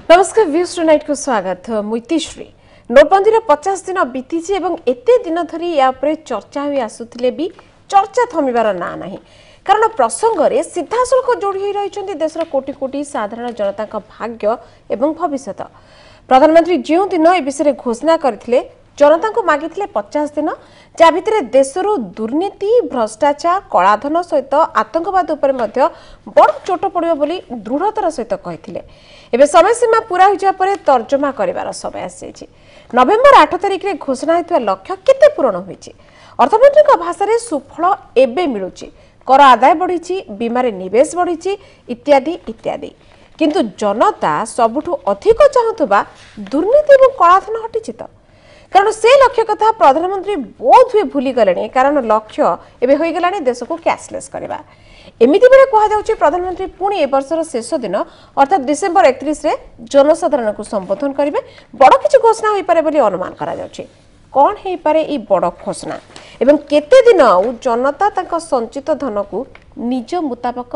नमस्कार views tonight को स्वागत मुइतिश्री नोटबंदी 50 दिन बीती एते दिन धरी या चर्चा हुई आसुथिले भी चर्चा थमिबार ना नहीं कारण प्रसंग रे सीधासलख जोड़ी रही देशर कोटी कोटी साधारण जनता भाग्य एवं भविष्य प्रधानमंत्री जो दिन ए विषय घोषणा करथिले जनता को मागिथिले 50 दिन जा भितरे देशर दुर्नीति भ्रष्टाचार कलाधन सहित आतंकवाद उपरे मध्य बड़ चोट पड़िबो बोली दृढ़तार सहित कहिथिले एबे समय सीमा पूरा हो जाए तर्जमा करिवार समय आसी नवेम्बर 8 तारिख रे घोषणा होइतवा लक्ष्य केते पूरण होईछि अर्थमंत्री भाषा रे सुफल एबे मिलुछि कर आदाय बढ़ी बीमार निवेश बढ़ी इत्यादि इत्यादि किंतु जनता सबुठु अधिक चाहूबा दुर्नीति और कलाधन हटिछि कारण से लक्ष्य कथा प्रधानमंत्री बोध हुए भूली गले कारण लक्ष्य एवं हो गलानी देश को कैशलेस करवा एमिति बेले कहा जाउछि प्रधानमंत्री पुणी ए वर्षर शेष दिन अर्थात डिसेम्बर 31 रे जनसाधारण को संबोधन करेंगे बड़ किछि घोषणा होई पारे बोली अनुमान करा जाउछि कौन हो पारे ई बड़ घोषणा एवं केते दिन जनता तक संचित धन को निज मुताबक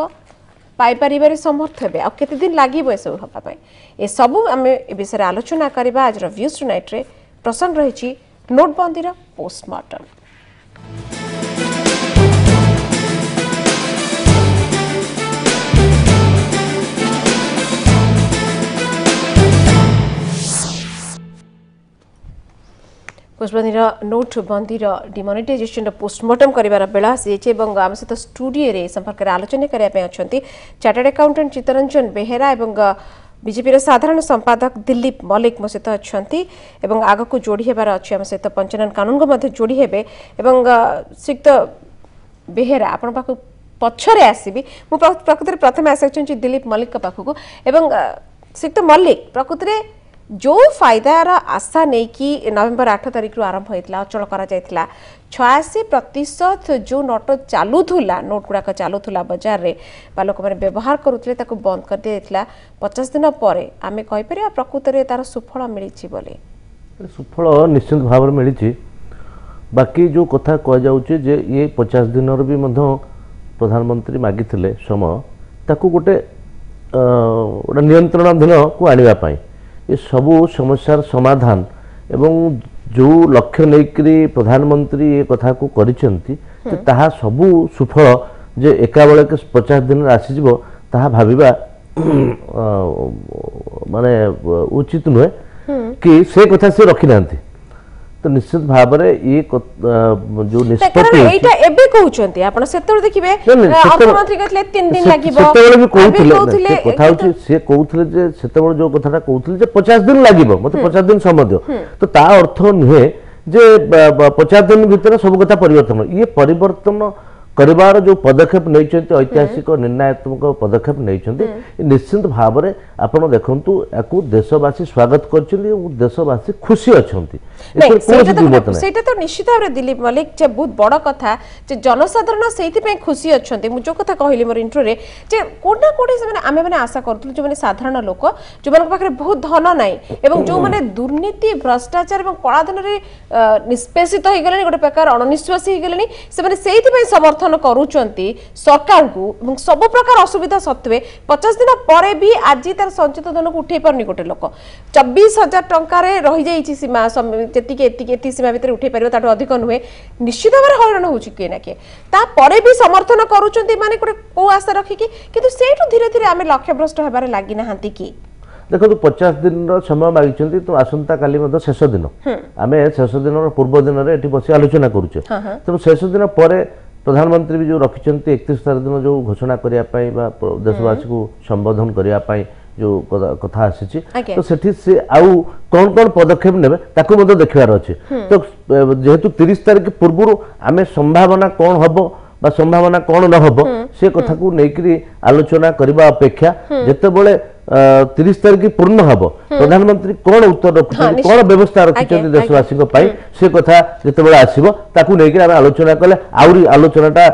पाई परिबारे समर्थ हेबे आ केते दिन लागिबो ए सब हबा पय ए सब आमे ए विषय आलोचना करबा आज व्यूज टुनाइट रे प्रसंग रही नोटबंदी पोस्टमार्टम पोस्टबंदी नोटबंदी डिमोनेटाइजेशन पोस्टमार्टम करार बेला आसी आम सहित स्टूडियो रे संपर्क में आलोचना करने अच्छा चार्टर्ड अकाउंटेंट चित्तरंजन बेहेरा और बीजेपी साधारण संपादक दिलीप मल्लिक मो सहित अच्छा आग को जोड़ी हेबार अच्छी आम सहित पंचानन कानून को जोड़ी हेबे श्रीयुक्त बेहेरा आपण पाखु पछरे आसीबी मु प्रकृति प्रथम आसी दिलीप मल्लिक पाखु श्रीयुक्त मल्लिक प्रकृति जो फायदार आशा नहीं कि नवेम्बर 8 तारिख आरंभ होता अचल कर 86% जो नोट चलूला नोट गुड़ाक चलूला बजार रे लोक मैंने व्यवहार करुले बंद कर दिया 50 दिन पर आम कहीपर प्रकृत में तार सुफल मिली सुफल निश्चित भाव में मिली बाकी जो कथा कहुचे जे ये 50 दिन भी प्रधानमंत्री मागिथिले समय ताकू गोटे नियंत्रणाधीन को आने ये सबू समस्यार समाधान एवं जो लक्ष्य नहीं प्रधानमंत्री ये कथा को करिसेंती ताहा सबू सुफल जे एका बेले के 50 दिन आसीजिवो ताहा भाबिबा माने उचित नुहे कि से कथा से रखी नांती तो निश्चित भाव में ये जो निष्पत्ति एटा एबे कहउचंती आपण सेतोर देखिबे अर्थमंत्री कहले 3 दिन लागिबो सेतोर भी कहउथिले कथा होछि से कहउथिले जे सेतोर जो कथाटा कहउथिले जे 50 दिन लागिबो मते 50 दिन समय दियो तो ता अर्थ नुहे जे 50 दिन भीतर सब कथा परिवर्तन ये परिवर्तन करिवार जो पदक्षेप नैचंती ऐतिहासिक निर्णयात्मक पदक्षेप नैचंती निश्चित भाव में आपण देखंतु याकू देशवासी स्वागत करछंती और देशवासी खुशी अछंती सेटा तो निश्चित भाव में दिलीप मल्लिक जे बहुत बड़ कथा जे जनसाधारण सेति पे खुशी अछंती मु जो कथा कहली मोर इंट्रो रे जे कोना कोडी से आमे माने आशा करथुल जो माने साधारण लोक जो माने पाखरे बहुत धन नाही एवं जो माने दुर्नीति भ्रष्टाचार एवं कलाधन रे निष्पेषित हो गले गोटे प्रकार अनिश्वासी हो गले से माने सेति पे समर्थन करूचंती सरकार को सब प्रकार असुविधा सत्वे 50 दिन पर भी आज तार संचित धन को उठे पारनी गोटे लोक 24,000 टंका रही जाइए सीमा जी सीमा भितर उठे पार ताठू अधिक नुहे निश्चित भाव में हईराण हो किए ना किए तापर भी समर्थन करूचंती माने गोटे को आशा रखिकी किंतु सेठू धीरे धीरे आम लक्ष्यभ्रष्ट होबार लागि नाहांती कि देखो 50 दिन समय मागिଛନ୍ତି तो आसंता काली शेष दिन आम शेष दिन पूर्व दिन में ये बस आलोचना करुचे तेणु शेष दिन पर प्रधानमंत्री भी जो रखिंट 31 तारीख दिन जो घोषणा करने देशवासी को संबोधन करने जो कथा आसी तो सेठी से आउ कौन कौन पदक्षेप ने देखार अच्छे तो जेहेतु 30 तारीख पूर्व आम संभावना कौन हम बा संभावना कौन न हम से कथा को लेकिन आलोचना करने अपेक्षा जिते 30 तारीख पूर्ण हम प्रधानमंत्री कौन उत्तर रखुଛନ୍ତି कौन व्यवस्था रखिंट देशवासी से कथा जिते आसो ताकि आलोचना कले आउरी आलोचनाटा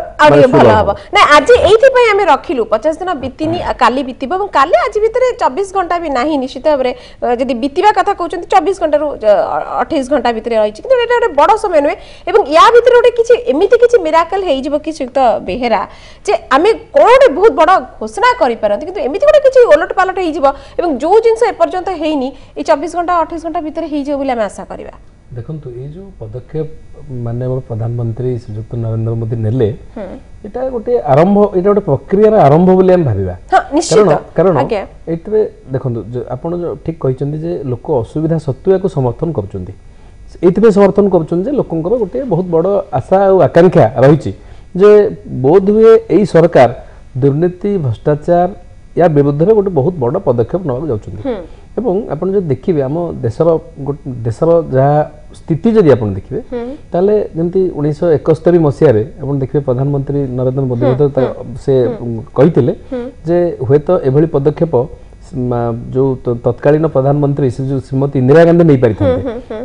ना आज एइथि आम रखिलु 50 दिन बीतीनी काली बीतबो और काली आज भितर 24 घंटा भी नाही निश्चित भाव में जदि बीतबा कथा कहउଛନ୍ତି 24 घंटा रु 28 घंटा भितर रही किंतु एटा गोटे बड़ समय नुहे एवं या भितर गोटे किछि एमिति किछि मिराकल हेइ जिवो कि श्रीयुक्त बेहेरा जे आमे कोन बहुत बड़ घोषणा करि परंती किंतु एमिति गोटे किछि ओलट पालट ହେଇଯିବ ଏବଂ ଯୋଉ ଜିନିଷ ଏପର୍ଯ୍ୟନ୍ତ ହେଇନି ଏଇ 24 घंटा 28 घंटा ଭିତରେ ହେଇଯିବ ବୋଲି ଆମେ आशा କରିବା। देखो ये जो पदक्षेप माननीय प्रधानमंत्री श्रीयुक्त नरेंद्र मोदी नेले एटा गोटे आरंभ एटा गोटे प्रक्रिया आरंभ बोली हम भाबिबा कारण एतबे देखो आपण जो ठीक कहिसंदी जे लोक असुविधा सत्वे को समर्थन करचंदी एतबे समर्थन करचंदी जे लोकंकर गोटे बहुत बड़ आशा और आकांक्षा रहिछि जे बोध हुए एई सरकार दुर्नीति भ्रष्टाचार या विरुद्ध में गोटे बहुत बड़ पदक्षेप नवा जाउछंदी एवं आपण जो देखिबे हम देशर जहाँ स्थिति जदि आपण देखिबे ताले जेंति 1971 मसिया रे आपण देखिबे प्रधानमंत्री नरेंद्र मोदी से कहिथिले जे हुए तो एभली पदक्षेप जो तत्कालीन प्रधानमंत्री श्रीमती इंदिरा गांधी नहीं पारिथान्ते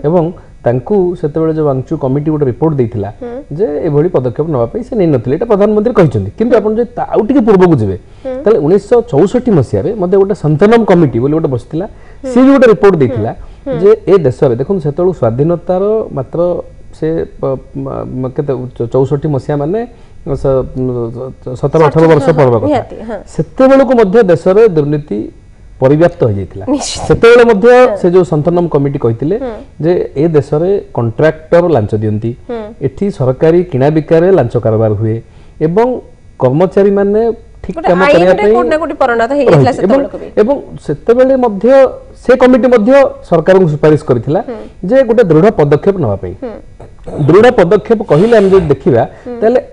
एवं तांकु सेतेबेले जो वांचु कमिटी गोटे रिपोर्ट देइथिला जे एभली पदक्षेप नवा पई से नै नथिले एटा प्रधानमंत्री कहिसंदी किंतु आपण जे आउटिके पूर्व को जिवे ताले 1964 मसिया रे मते गोटे संतनम कमिटी बोली गोटे बसथिला से गोटे रिपोर्ट देइथिला जे ए देश रे देखो सेतेबेलु स्वाधीनतार मात्र से केते 64 मसिया माने 17-18 वर्ष पूर्व कथा सेतेबेलु को मध्य देश रे दुर्नीति परिव्याप्त हो जाइतिला सेतेबेले मध्य से जो संतनम कमिटी कहितिले जे ए देश रे कॉन्ट्रैक्टर लांच दियंती एठी सरकारी किना बिकारे लांच कारबार हुए एवं कर्मचारी माने ठीक काम करिया पे कोन ना कोटी परिणत हे गेतला सेतेबेले एवं सेतेबेले मध्य से कमिटी मध्य सरकार को सुपारिश करथिला जे गोटे दृढ़ पदक्षेप नवा पई दृढ़ पदक्षेप कहिले हम जे देखिबा ताले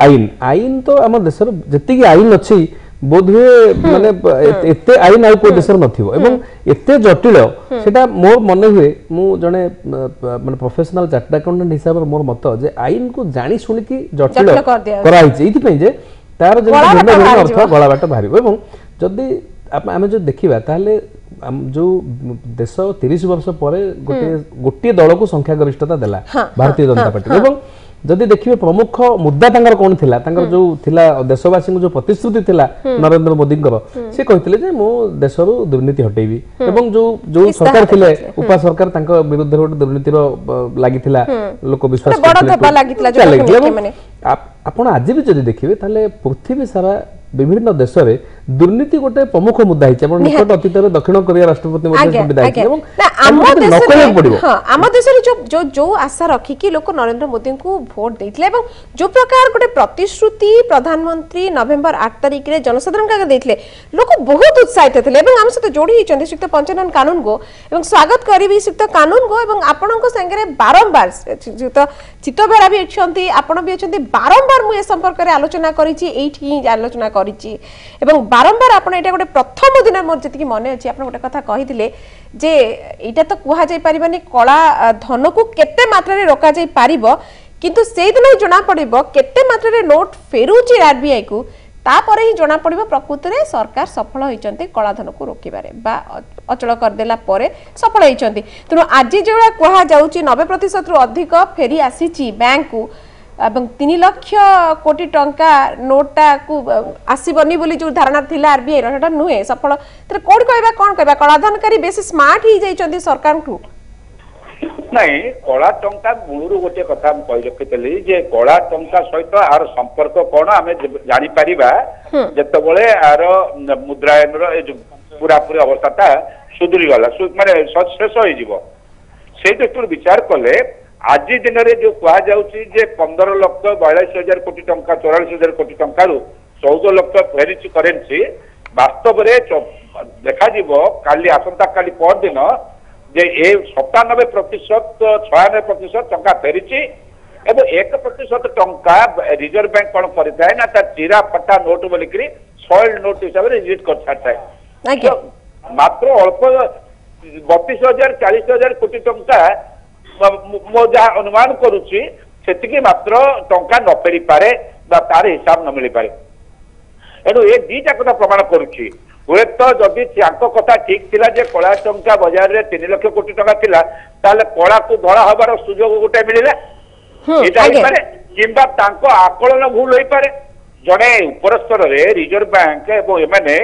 आईन तो हम देश रे जति की आईन अछि बोध हुए माने एते आईन आउ को देशर नथिबो एवं एते जटिल सेटा मोर मने हुए मु जने माने प्रोफेशनल चार्टर्ड अकाउंटेंट हिसाब रे मोर मत जे आईन को जानी सुनि की जटिल कराई छै इति पई जे तार जे अर्थ गला बाट बाहरिबो एवं जदी आमे जो देखिबा ताले जो देश 30 वर्ष परे गोटे दल को संख्या गरिष्ठता देला भारतीय जनता पार्टी एवं जदि देखिए प्रमुख मुद्दा तांगर कोन थिला तांगर जो थिला देशवासी को जो प्रतिश्रुति थिला नरेंद्र मोदी से कहथिले जे मो देशरु दुर्नीति हटेबी एवं जो जो सरकार थिले उपा सरकार तांको विरुद्ध गोटे दुर्नीतिर लागिथिला लोक विश्वास करथिले आपण आज भी जदि देखिबे ताले पृथ्वी सारा विभिन्न देश रे दुर्नीति गोटे प्रमुख मुद्दा हिचे आपण निकट अतीत रे दक्षिण कोरिया राष्ट्रपति मध्ये विधायक एवं आम देश हां आम देश रे जो जो आशा रखी कि लोक नरेंद्र मोदी को वोट देथिले एवं जो प्रकार गोटे प्रतिश्रुति प्रधानमंत्री नवेम्बर 8 तारिख रे जनसाधारण का देथिले लोक बहुत उत्साहित थिले एवं हम सहित जोड़ी हिचंती श्रीयुक्त पंचनन कानून को एवं स्वागत करिबी श्रीयुक्त कानून को एवं आपणक संगे रे बारंबार श्रीयुक्त चित्तबेरा भी अछंती आपण भी अछंती बारंबार मु ए संपर्क रे आलोचना करिछि एठी आलोचना करिछि एवं बारंबार आपण एटा गोटे प्रथम दिन मोर जति की मने अछि आपण गोटे कथा कहिथिले जे एटा तो कुहा जाय परिबानी कला धन को केते मात्रा रे रोका जाय पारिबो किंतु से दिन ही जना पड़िबो केते मात्रा रे नोट फेरुछि आरबीआई को तापर ही जना पड़िबो प्रकृति रे सरकार सफल होइचंती कला धन को रोकिबारे बा अचल कर देला परे सफल होइचंती तनो आज जेला कुहा जाउछि 90% रु अधिक फेरी आसीछि बैंक को एवं 3 लाख कोटी टंका नोटा को आसीबनी बोली जो धारणा थिला आरबीआई रटा नुहे सफल तर कोड कहबा कोन कहबा कलाधनकारी बेसी स्मार्ट ही जाइचंती सरकार ठू नहीं कला टंका मूलरू गोटे कथा कहि रखितली जे कला टंका सहित आर संपर्क कोन आमे जानि परिबा जतबेले आर मुद्रायन रो पूरा पूरी अवस्थाटा सुधुरी गला माने शेष होई जीवो से दृष्टि विचार कले आज दिन में जो कह जाऊँगी 15 लाख 42,000 कोटी टंका 44,000 कोटी टंका 14 लाख फेरी करेन्सी वास्तव में देखा काली आसंता काली पर दिन जे 97% 96% टंका फेरी एवं 1% टंका रिजर्व बैंक कौन करता है ना तार चिरा फटा नोट बोलिक सॉइल्ड नोट हिसाब से रिलीज कर छाड़ता है मात्र अल्प 32,000 40,000 कोटी टंका मो जहाँ अनुमान करुच्ची से मात्र टंका न फेरी पारे तार हिसाब न मिल पारे एणु ए दीटा कथा प्रमाण करुच्ची हुए तो जदि कथा ठीक थिला जे कला टंका बाजार रे 3 लाख कोटी टंका थिला ताले कला को धड़ा हबार सुजोग गोटे मिलिला एटा ही पारे किंबा तांको आकलन भूल होई पारे जने ऊपर स्तर रे रिजर्व बैंक एवं एमाने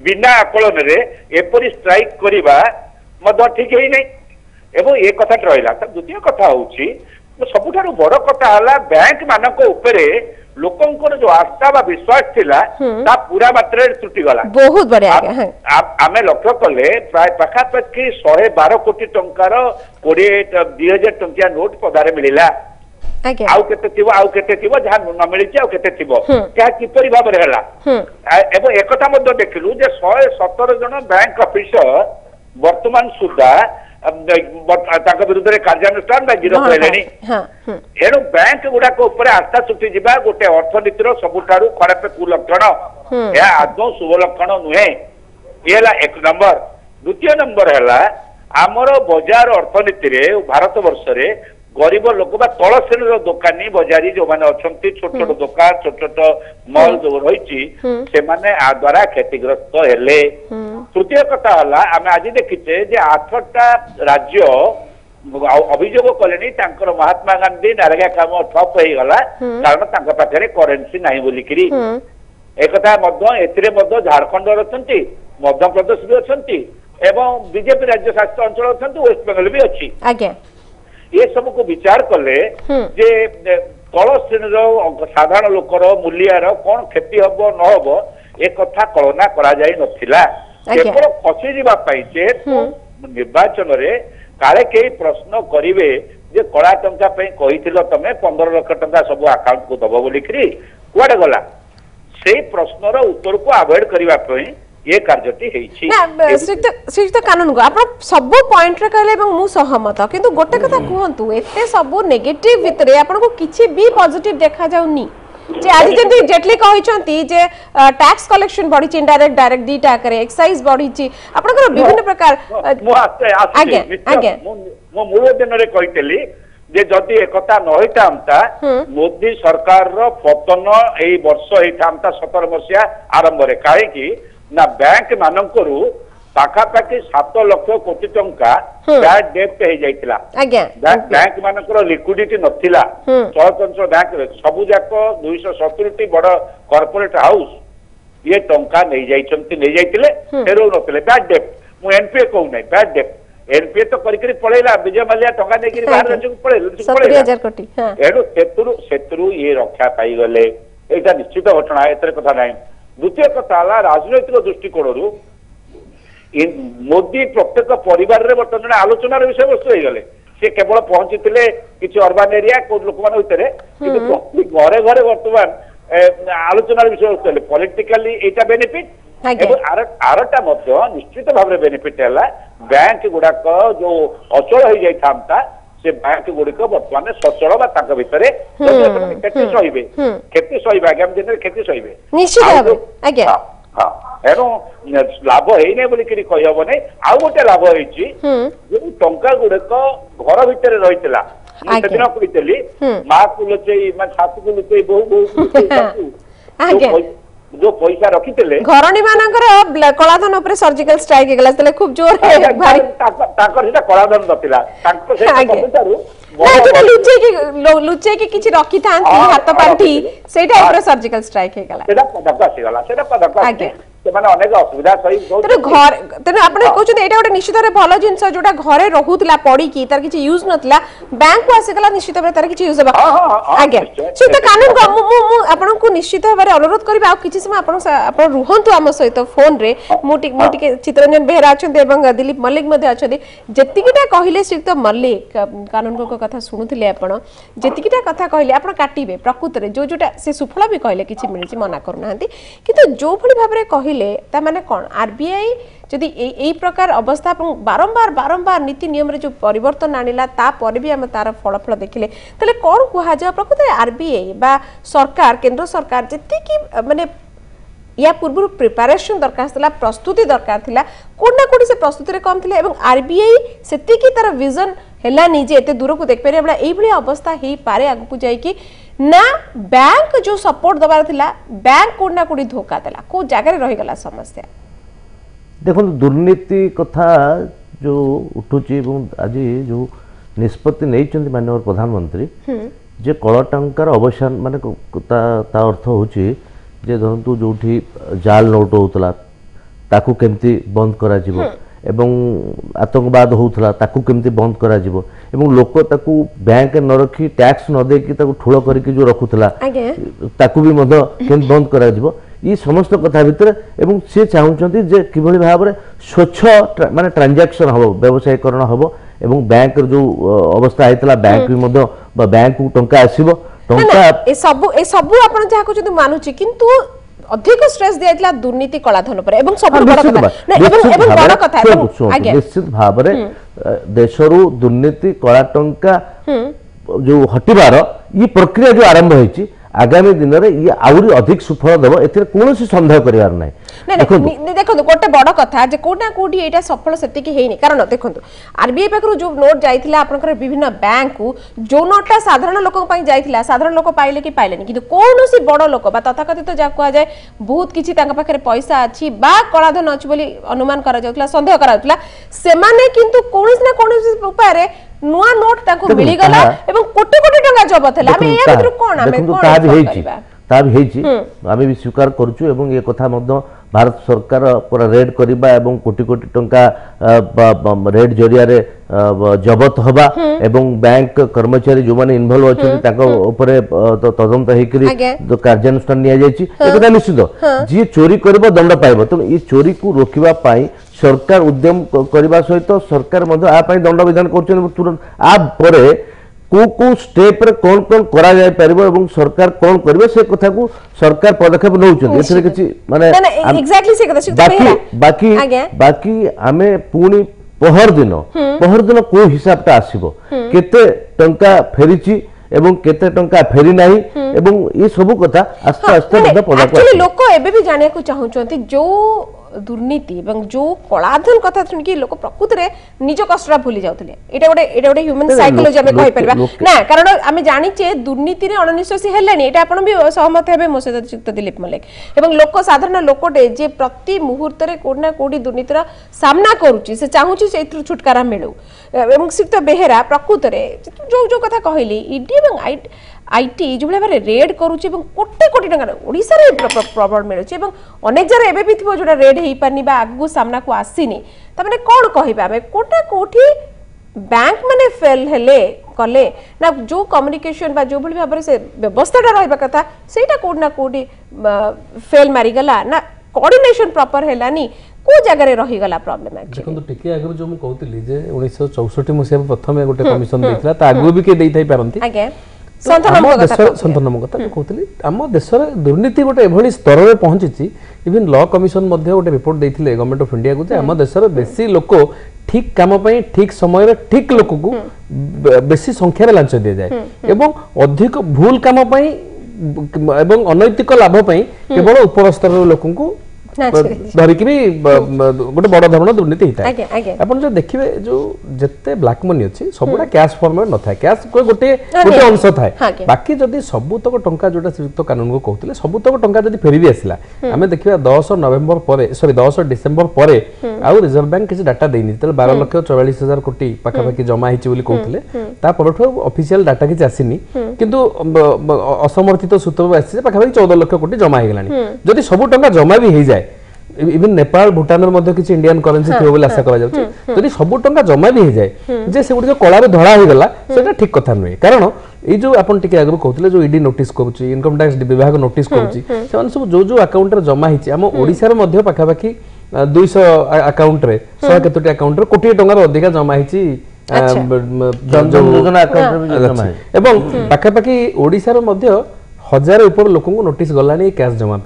बिना आकलन रे एपरि स्ट्राइक करिबा मद ठीक हेई नै एवं ये कथा रहा द्वितीय कथा हूँ सबुठ बड़ कथा है बैंक मानक उपरे लोकंकर जो आस्था बा विश्वास थिला ता पूरा मात्रा त्रुटि गला बहुत बढ़िया आज्ञा आमे लक्ष्य कले प्राय पाखापाखि 112 कोटी टंकार 20,000 टंकिया नोट पदारे मिलिला आउ केते थिबो जहा न मिलिछि आउ केते थिबो क्या किपरि भाबरे हला एवं एकथा मध्ये देखिलु जे 117 जन बैंक ऑफिसर वर्तमान सुद्धा विरुद्ध कार्यानुष्ठान गिरफ हेलेनी एणु बैंक गुड़ाक आस्था सुटी जा गोटे अर्थनीतिर सबुठारु खराब कुलक्षण यह आदौ शुभ लक्षण नुहे ये एक नंबर द्वितीय नंबर है आमर बजार अर्थनीति भारत वर्ष रे गरीब लोक तल श्रेणी दोकानी बजारी जो मैंने अच्छा छोट छोट दुकान छोट छोट मल जो रही आ द्वारा क्षतिग्रस्त हेले तृतीय कथा है आम आज देखीचे 8टा राज्य अभियोग कले महात्मा गांधी नारेगा काम ठप हो गला कारण पाखे करेन्सी ना बोलिकी एक झारखंड अच्छा मध्य प्रदेश भी अच्छा एवं बीजेपी राज्य शासित अंचल अच्छा वेस्ट बेंगल भी अच्छी ये सब को विचार कले जे तल श्रेणी साधारण लोकर मूल्यार कौन क्षति हम न हम एक कथा कल्पना करा जाई नथिला केवल फसी जावाई जेहेतु निर्वाचन रे काले कई प्रश्न करिवे जे कड़ा टंका कही तमें 15 लाख टंका सब अकाउंट को दब बोलिकी कुआडे गला से प्रश्नर उत्तर को अवॉइड करने ये कार्यटी श्रीयुक्त कानून को आप सब पॉइंट रे कहले एवं मु सहमत किंतु गोटे कथा कहंतु एते सब नेगेटिव भितरे आपन को किछि भी पॉजिटिव देखा जाउनी जे आज जेंति जेटली कहिसंती जे टैक्स कलेक्शन बढ़ी छि इनडायरेक्ट डायरेक्ट दीटा करे एक्साइज बढ़ी छि आपन को विभिन्न प्रकार मो मूल दिन रे कहितली जे जदि एकता न होइतामता मोदी सरकार रो पतन एई वर्ष होइतामता 17 मसिया आरंभ रे काहे कि ना बैंक मानकरू पाखापाखि 7 लाख कोटी टंका बैड डेप्ट हो जाइतिला बैंक मानकर लिक्विडिटी नथिला स्वतंत्र बैंक सब जाक 270 बड़ कॉर्पोरेट हाउस ये टंका नहीं जाइतिले फेरो नथिले बैड डेप्ट मु एनपीए कहू नै बैड डेप्ट एनपीए तो करिकरी पळेला विजय माल्या टंका नेगिरी बाहर राज्य को पळेला 70,000 कोटी एडो सेतरु ये रक्षा पाई गले एटा निश्चित घटना एतरे कथा नै द्वितीय कथा राजनैतिक दृष्टिकोण मोदी प्रत्येक परिवार रे बर्तमान आलोचनार विषय वस्तु हो गले सी केवल पहुंची किसी अर्बान एरिया लोक मान प्रति घरे घरे बर्तमान आलोचनार विषय वस्तु पॉलिटिकली एटा बेनिफिट आरटा निश्चित भाव बेनिफिट है बैंक गुड़ाक जो अचल हो जाता से बैंक गुड़िक बर्तमान सचल भितर क्षति सही आगामी दिन में क्षति सही एणु लाभ है बोलिकी कही हम नहीं आउ गोटे लाभ होती टंका गुड़िक घर भितर रही कहली माँ को लुचेई छाती को लुचेई बहु जो पैसा रखी घरणी मानकर कलाधन ऊपर सर्जिकल स्ट्राइक हेगला तले खूब जोर है भारी ताकर सेटा कलाधन नथिला ताकर सेटा लुचे की किछि रखी थांती हाथ पांठी सेटा ऊपर सर्जिकल स्ट्राइक हेगला सेटा पदक आसीगला सेटा पदक ସେମାନେ ଅନେକ ଅସୁବିଧା ସହି ତେଣୁ ଘର ତେଣୁ ଆପଣ କହୁଛନ୍ତି ଏଇଟା ଗୋଟେ ନିଶ୍ଚିତ ଭାବରେ ଭଲ ଜିନିଷ ଯୋଉଟା ଘରେ ରହୁଥିଲା ପଡିକି ତାର କିଛି ୟୁଜ ନଥିଲା ବ୍ୟାଙ୍କକୁ ଆସିଗଲା ନିଶ୍ଚିତ ଭାବରେ ତାର କିଛି ୟୁଜ ହେବ ଆଜ୍ଞା ସେଟା କାନୁନ ମୁଁ ଆପଣଙ୍କୁ ନିଶ୍ଚିତ ଭାବରେ ଅନୁରୋଧ କରିବି ଆଉ କିଛି ସମୟ ଆପଣ ରୁହନ୍ତୁ ଆମ ସହିତ ଫୋନ ରେ ମୁଁ ଟିକେ ଚିତ୍ରଞ୍ଜନ ବେହେରା ଅଛନ୍ତି ଏବଂ ଦିलीप ମଲ୍ଲିକ ମଧ୍ୟ ଅଛନ୍ତି ଯେତିକିଟା କହିଲେ ଶ୍ରୀଯୁକ୍ତ ମଲ୍ଲିକ କାନୁନଙ୍କ କଥା ଶୁଣୁଥିଲେ ଆପଣ ଯେତିକିଟା କଥା କହିଲେ ଆପଣ କାଟିବେ ପ୍ରକୃତରେ ଯୋଉଟା ସେ ସୁଫଳ ବି କହିଲେ କିଛି ମିଳିଛି ମନା କରୁନାହାନ୍ତି କିନ୍ତୁ ଯୋଉ भली भाबरे कहिले ता माने कोन आरबीआई जदि एई प्रकार अवस्था बारंबार बारंबार नीति नियम रे जो परिवर्तन आनिला ता पर भी हम तार फलफल देखिले तले कोन कुहा जा प्रकृत आरबीआई बा सरकार केंद्र सरकार जति की माने या पूर्व प्रिपरेशन दरकार थिला प्रस्तुति दरकार थिला कोना कोडी से प्रस्तुति रे कम थिले एवं आरबीआई सेति की तार विजन हेला निजे एते दूर को देख पारे बडा एई भली अवस्था हेई पारे आगु को जाई कि ना बैंक जो सपोर्ट दबार थिला बैंक कोना कोडी धोखा देला को जगह रे रही गला समस्या देखो दुर्नीति कथा जो उठुची एवं आज जो निष्पत्ति नहीं चंदी माननीय प्रधानमंत्री जे कला टंकार अवसान माने ता अर्थ होची जे धरतु जोठी जाल नोट होतला ताकू केमती बंद करा जिवो ଏବଂ ଆତଙ୍କବାଦ ହେଉଥିଲା ତାକୁ କେମିତି ବନ୍ଦ କରାଯିବ ଏବଂ ଲୋକ ତାକୁ ବ୍ୟାଙ୍କ ନ ରଖି ଟ୍ୟାକ୍ସ ନ ଦେଇକି ତାକୁ ଠୁଳ କରିକି ଯେଉଁ ରଖୁଥିଲା ତାକୁ ବି ମଧ୍ୟ କେମିତି ବନ୍ଦ କରାଯିବ ये समस्त कथा भितर एवं सी चाहूँगी जे किभଳି भाव में स्वच्छ माने ट्रांजैक्शन हम व्यवसायीकरण हम एवं बैंक जो अवस्था होता बैंक भी बैंक को टंका आसीबो टंका ए सब आपण जहा को मानुची किंतु अधिक स्ट्रेस दिया दुर्नीति कलाधन पर एवं सब बड़ कथा निश्चित भाव में देशरू दुर्नीति कला टंका जो हटिबार ये प्रक्रिया जो आरंभ होईची आगामी दिन में ये आउरी अधिक सुफल देव एथिरे कोनोसी संदेह करिवार नै देखो गोटे बड़ कथा जे कोना कोठी एटा सफल सेति की हेनी कारण देखो आरबीआई पाखरु जो नोट जाइथिला आपनकर विभिन्न बैंक को जो नोटटा साधारण लोक पई जाइथिला साधारण लोक पाइले कि पाइलेनी किंतु कोनोसी बड़ लोक बा तथाकथित जा कुआ जाय बहुत किछि तांका पाखरे पैसा अछि बा कलाधन अछि बोली अनुमान करा जाउतला संदेह करा जाउतला सेमाने किंतु कोनोसी ना कोनोसी उपाय रे नुआ नोट ताको मिली गला एवं कोटी कोटी टंका जबत हला हमें या भितर कोन हमें कोन ता भी हेची आमे भी स्वीकार करछु एवं ये कथा मध्य भारत सरकार पूरा रेड करबा एवं कोटी कोटी टंका रेड जरिया रे जबत हबा एवं बैंक कर्मचारी जो माने इन्वॉल्व अछि ताको ऊपर तदंत हेकरी जो कार्यानुष्ठान निया जायछि एकटा निश्चित जी चोरी करबो दंड पाइबो त ई चोरी को रोकिबा पाई सरकार उद्यम करबा सहित सरकार मध्य आ पाई दंड विधान करछन तुरंत आ परे को स्टेप रे कोन कोन करा जाय परबो एवं सरकार कोन करबे से कथा को सरकार पदक्षेप नउछन एथरे किछि माने एग्जैक्टली से कथा बाकी आमे पुनी पहर दिन को हिसाबटा आसीबो केते टंका फेरिची एवं केते टंका फेरी नाही एवं ये सब कथा आस्ते आस्ते मध्य पदा को एक्चुअली लोक एबे भी जानिया को चाहउचंती जो दुर्नीति एवं जो कलाधन कथा सुन कि लोक प्रकृति रे निज कष्टरा भूली जाउतले एटा गोटे ह्यूमन साइकोलॉजी हमें कहि परबा ना कारण हमें जानि छे दुर्नीति रे अननिश्वासी हेलेनी एटा आपण भी सहमत हेबे मो सहित चित्त दिलीप मलिक एवं लोक साधारण लोकटे जे प्रति मुहूर्त रे कोना कोडी दुर्नीति रा सामना करूची से चाहूची सेथु छुटकारा मिलू एवं सिक्त बेहेरा प्रकृति रे जो जो कथा कहली ईडी एवं आईटी जो भाई रेड करुच्ची कोटे कोटी टंका ओडिशा रे प्रबल मिलुची अनेक जगह एबे भी थिबो जोटा रेड हेई पानी बा आगु सामना को आसीनी त माने कोन कहिबा हमें कोटा कोठी बैंक माने फेल हेले कले ना जो कम्युनिकेशन बा जो भली भाबरे से व्यवस्थाटा रहबा कथा सेटा कोड ना कोडी फेल मारी गला ना कोऑर्डिनेशन प्रॉपर हेलानी को जगह रे रही गला प्रॉब्लम है देखो तो टिके आगु जो मु कहतली जे 1964 मसिया प्रथम गोटे कमिशन देथिला त आगु भी के देई थाई पारंती आगे संतनम कथा कहतली आम देश में दुर्नीति गोटे एभली स्तर में पहुंची इवन लॉ कमिशन गोटे रिपोर्ट देते गवर्नमेंट ऑफ इंडिया को आम देश में बेसी लोक ठीक काम ठीक समय ठीक लोक को बेसी संख्यार लांच दि जाए एवं अधिक भूल काम एवं अनैतिक लाभ केवल ऊपर स्तर लोक धरिकी भी गोटे बड़ धरण दुर्नीति होता है आप जो देखिए जो जिते ब्लैक मनी अच्छी सबुटा कैश फॉर्म में न था कैश गोटे अंश थाए बाकी जदि सबुतक टंका जोटा श्रीयुक्त कानून को कहते सबुतक टंका जब फेरी भी आसला आम देखिए 10 नवेम्बर पर सॉरी 10 डिसेम्बर पर आउ रिजर्व बैंक किसी डाटा देनी 12,44,000 कोटी पाखापाखि जमा होती कहते ऑफिशियल डाटा किसी आसीनी किंतु असमर्थित सूत्र आसी पाखापाखि 14 लाख कोटी जमा हो गलानी जदि सबु टंका जमा भी हो जाए इवन नेपाल भूटान किसी इंडियन करेन्सी थी बोली आशा करा जाउछि जदि सब टंका जमा भी हो जाए जे से जो कलार धड़ा हो गला सेटा ठीक कथा नुहे कारण ये जो आपन टिके आगु कहथिले जो ईडी नोटिस करूछि इनकम टैक्स विभाग नोटिस करूछि से सब जो अकाउंट रे जमा हिछि हम ओडिसा रे मध्य पाखापाखि 200 अकाउंट रे 100 केतोटी अकाउंट रे कोटी टंका रो अधिका जमा हिछि योजना अकाउंट रे जमा है एवं पाखापाखि ओडिसा रे मध्य 1000 ऊपर लोक नोटिस गलानी कैश जमा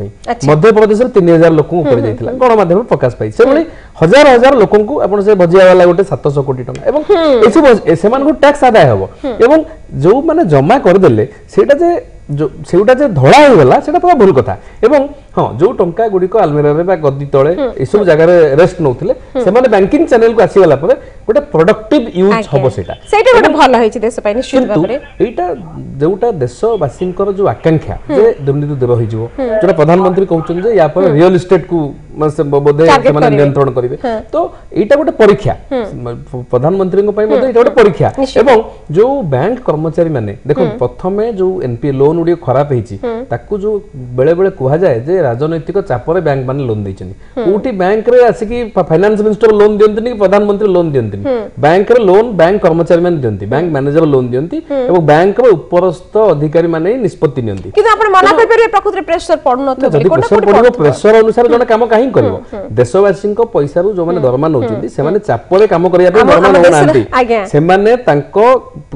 मध्य प्रदेश 3000 लोक ऊपर जाइथिला गणमाध्यम प्रकाश पाई से भली हजार हजार लोक को आपण से भजिया वाला गोटे 700 कोटी टंका एवं एसे सेमान को टैक्स आदाय हबो एवं जो माने जमा कर देले सेटा जे जो सेउटा जे धड़ा हो गला सेटा पूरा भूल कथा एवं हां जो टंका गुडी को अलमीरा रे बा गद्दी तळे ए सब जगह रे रेस्ट नउथिले से माने बैंकिंग चैनल को आसी गला पर गोटे प्रोडक्टिव यूज हबो सेटा गोटे भलो होइछि देश पय निश्चित भाबरे एटा जोटा देशवासींकर जो आकांक्षा जे दुर्नीति दूर होई जिवो जोटा प्रधानमंत्री कहउछन जे या पर रियल एस्टेट को बोधे माने नियंत्रण करिवे तो एटा गोटे परीक्षा प्रधानमंत्री को पय बोधे एटा गोटे परीक्षा एवं जो बैंक कर्मचारी माने देखो प्रथमे जो एनपीए लोन उडी खराब हेछि ताकू जो बेले बेले कुहा जाय जे राजनैतिक चापर बैंक माने लोन देइछन कोठी बैंक रे आसिकी फाइनेंस मिनिस्टर लोन दियंतनी कि प्रधानमंत्री लोन दियंतनी बैंक रे लोन बैंक कर्मचारी माने दियंती बैंक मैनेजर लोन दियंती एवं बैंक रो उपरस्थ अधिकारी माने निष्पत्ति नियंती कि आपण मना कर परिबे प्रकृति प्रेशर पडनो तो जदि प्रेशर पडिबो प्रेशर अनुसार जने काम काहे करबो देशवासी को पैसा रो जो माने दरमा नउचंती से माने चापरे काम करिया पे दरमा न नांती से माने तांको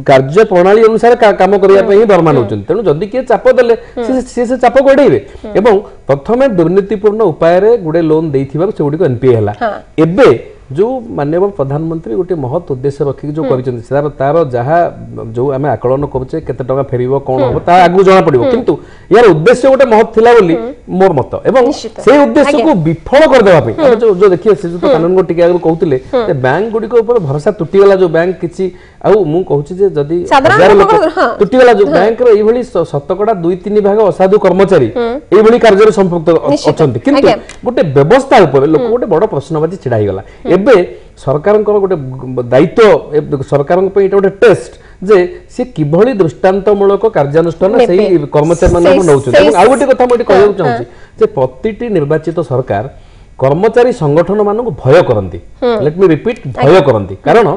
कार्य प्रणाली अनुसार काम करिया पे ही दरमा नउचंती तेनु जदि के चाप देले से चाप गोडेइबे एवं प्रथमे दुर्नीतिपूर्ण उपाय रे गुडे लोन देइथिबा से गुडी को एनपीए हला एबे जो माननीय प्रधानमंत्री गोटे महत उद्देश्य रखिक जो कर तार जहाँ जो आम आकलन करुचे केते टका फेरिबो कोन हो ता आगु जणा पड़िबो किंतु यार उद्देश्य गोटे महत थिला बोली मोर मत एवं से उद्देश्य को विफल कर देबा पे जो देखिए से जो कानून को टिके आगु कहउतिले जे बैंक गुडी को ऊपर भरोसा टूटी गला जो बैंक किछि आ मु कहूछि जे जदी हजार लोक टूटी गला जो बैंक रे एई भली शतकड़ा 2-3 भाग असाधु कर्मचारी एई भली कार्य रे संपृक्त अछंती किंतु गोटे व्यवस्था ऊपर लोक गोटे बड़ प्रश्नबाजी छिड़ा ही गला एबे सरकार गोटे दायित्व सरकार गोटे टेस्ट जे से किभली दृष्टांतमूलक कार्यानुष्ठान से कर्मचारी मानक नउछन आ गोटे कथा मोटी कहउ चाहूची जे प्रतिटी निर्वाचित सरकार कर्मचारी संगठन मानक भय करंती लेट मी रिपीट भय करंती कारण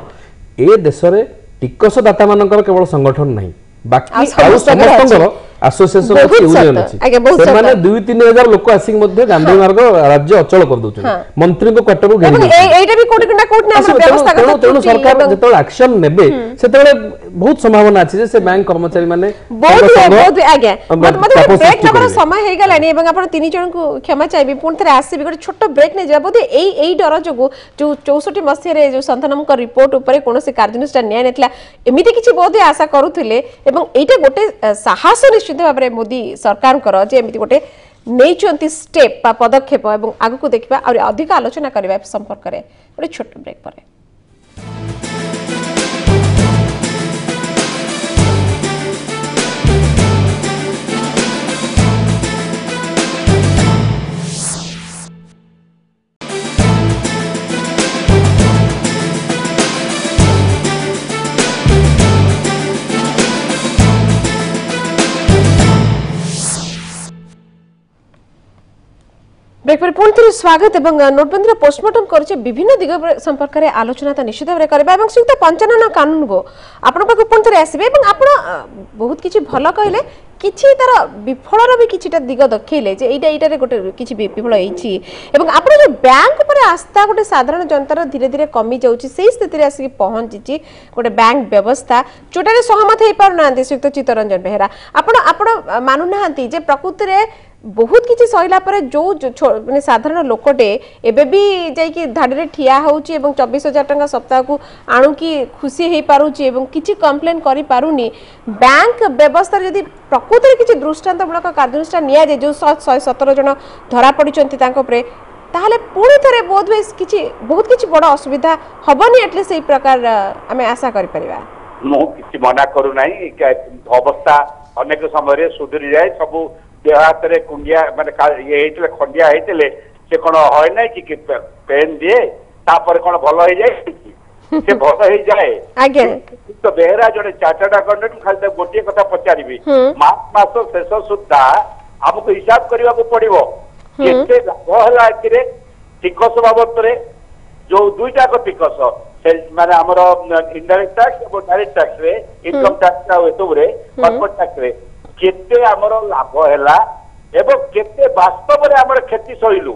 ए देश रे टिकस दाता मानकर केवल संगठन नहीं बाकी समस्तंकर एसोसिएशन अछि यूनियन अछि से माने 2-3 हजार लोक आसिक मध्ये गांधी मार्ग राज्य अचल कर दोछन मंत्री को क्वार्टर को घेरि एटा भी कोटी ना कोट ना व्यवस्था कर तेनु सरकार जेतोल एक्शन नेबे सेतोले बहुत संभावना अछि जे से बैंक कर्मचारी माने बहुत आगे मतलब ब्रेक नबर समय हे गलानी एवं आपण तीन जन को क्षमा चाहिबी पुन थरे आसी भी छोट ब्रेक नै जाबो दे एई डर जगो जो 64 मसिया रे जो संतनम को रिपोर्ट ऊपर कोनोसे कार्यानुष्ठान न्याय नेतला एमिति किछि बहुत आशा करूथिले एवं एटा गोटे साहस निश्चित भाव में मोदी सरकार कर जे एमिति गोटे नैचंती स्टेप बा पदक्षेप एवं आगु को देखिबा और अधिक आलोचना करबा संपर्क रे गोटे छोट ब्रेक पर ब्रेक पर पुनः स्वागत एवं नोटबंदी पोस्टमार्टम कर विभिन्न दिग संपर्क में आलोचना तो निश्चित भाव में संयुक्त 55 कानून को आपण पाक पुनः आसबे बहुत किसी भल कहले किछि तार विफलर भी किछिटा दिग देखैले जे एटा रे गोटे किछि विफल होईछि एवं आपण जो बैंक पर आस्था गोटे साधारण जनतार धीरे धीरे कमी जाउछि सेही स्थिति रे आसी पहुंचिछि गोटे बैंक व्यवस्था जोटारे सहमत हेई पार नांती सुक्त चित्तरंजन बेहेरा आपण मानु नांती जे प्रकृति रे बहुत किछि सहिला पर जो माने साधारण लोकटे एबे भी जाई कि धाडी रे ठिया होउछि एवं 24000 टका सप्ताह को आणु की खुशी हेई पारुछि एवं किछि कंप्लेन करि पारुनी बैंक व्यवस्था यदि प्रकृति किछि दृष्टांतमूलक कार्यानुष्ठान निया जे जो 117 जन धरा पडिचंती तांको परे ताहले पुणी थरे बोध वे किछि बहुत किछि बड़ असुविधा हबनी एटलीस्ट एई प्रकार हमें आशा करि परिबा मो किछि मना करू नाही अवस्था अनेक समय रे सुधरी जाय सब देहात रे कुंडिया माने ये हेतले खंडिया हेतले से कोन होय नै कि पेन दिए तापर कोन भलो हे जाय से भलो हे जाय आगे तो बेहरा जने चार्टर्ड अकाउंटेंट खाली गोटे कथा पचारिबी मास शेष सुद्धा हमको हिसाब करबा को पड़िबो केते लाभ हला एतिरे टिकस बाबत रे जो दुईटा को टिकस माने हमर इनडायरेक्ट टैक्स और डायरेक्ट टैक्स रे इनकम टैक्स आ एतुरे कॉर्पोरेट टैक्स रे केते हमर लाभ हैला एवं केते वास्तव रे हमर खेती सहिलु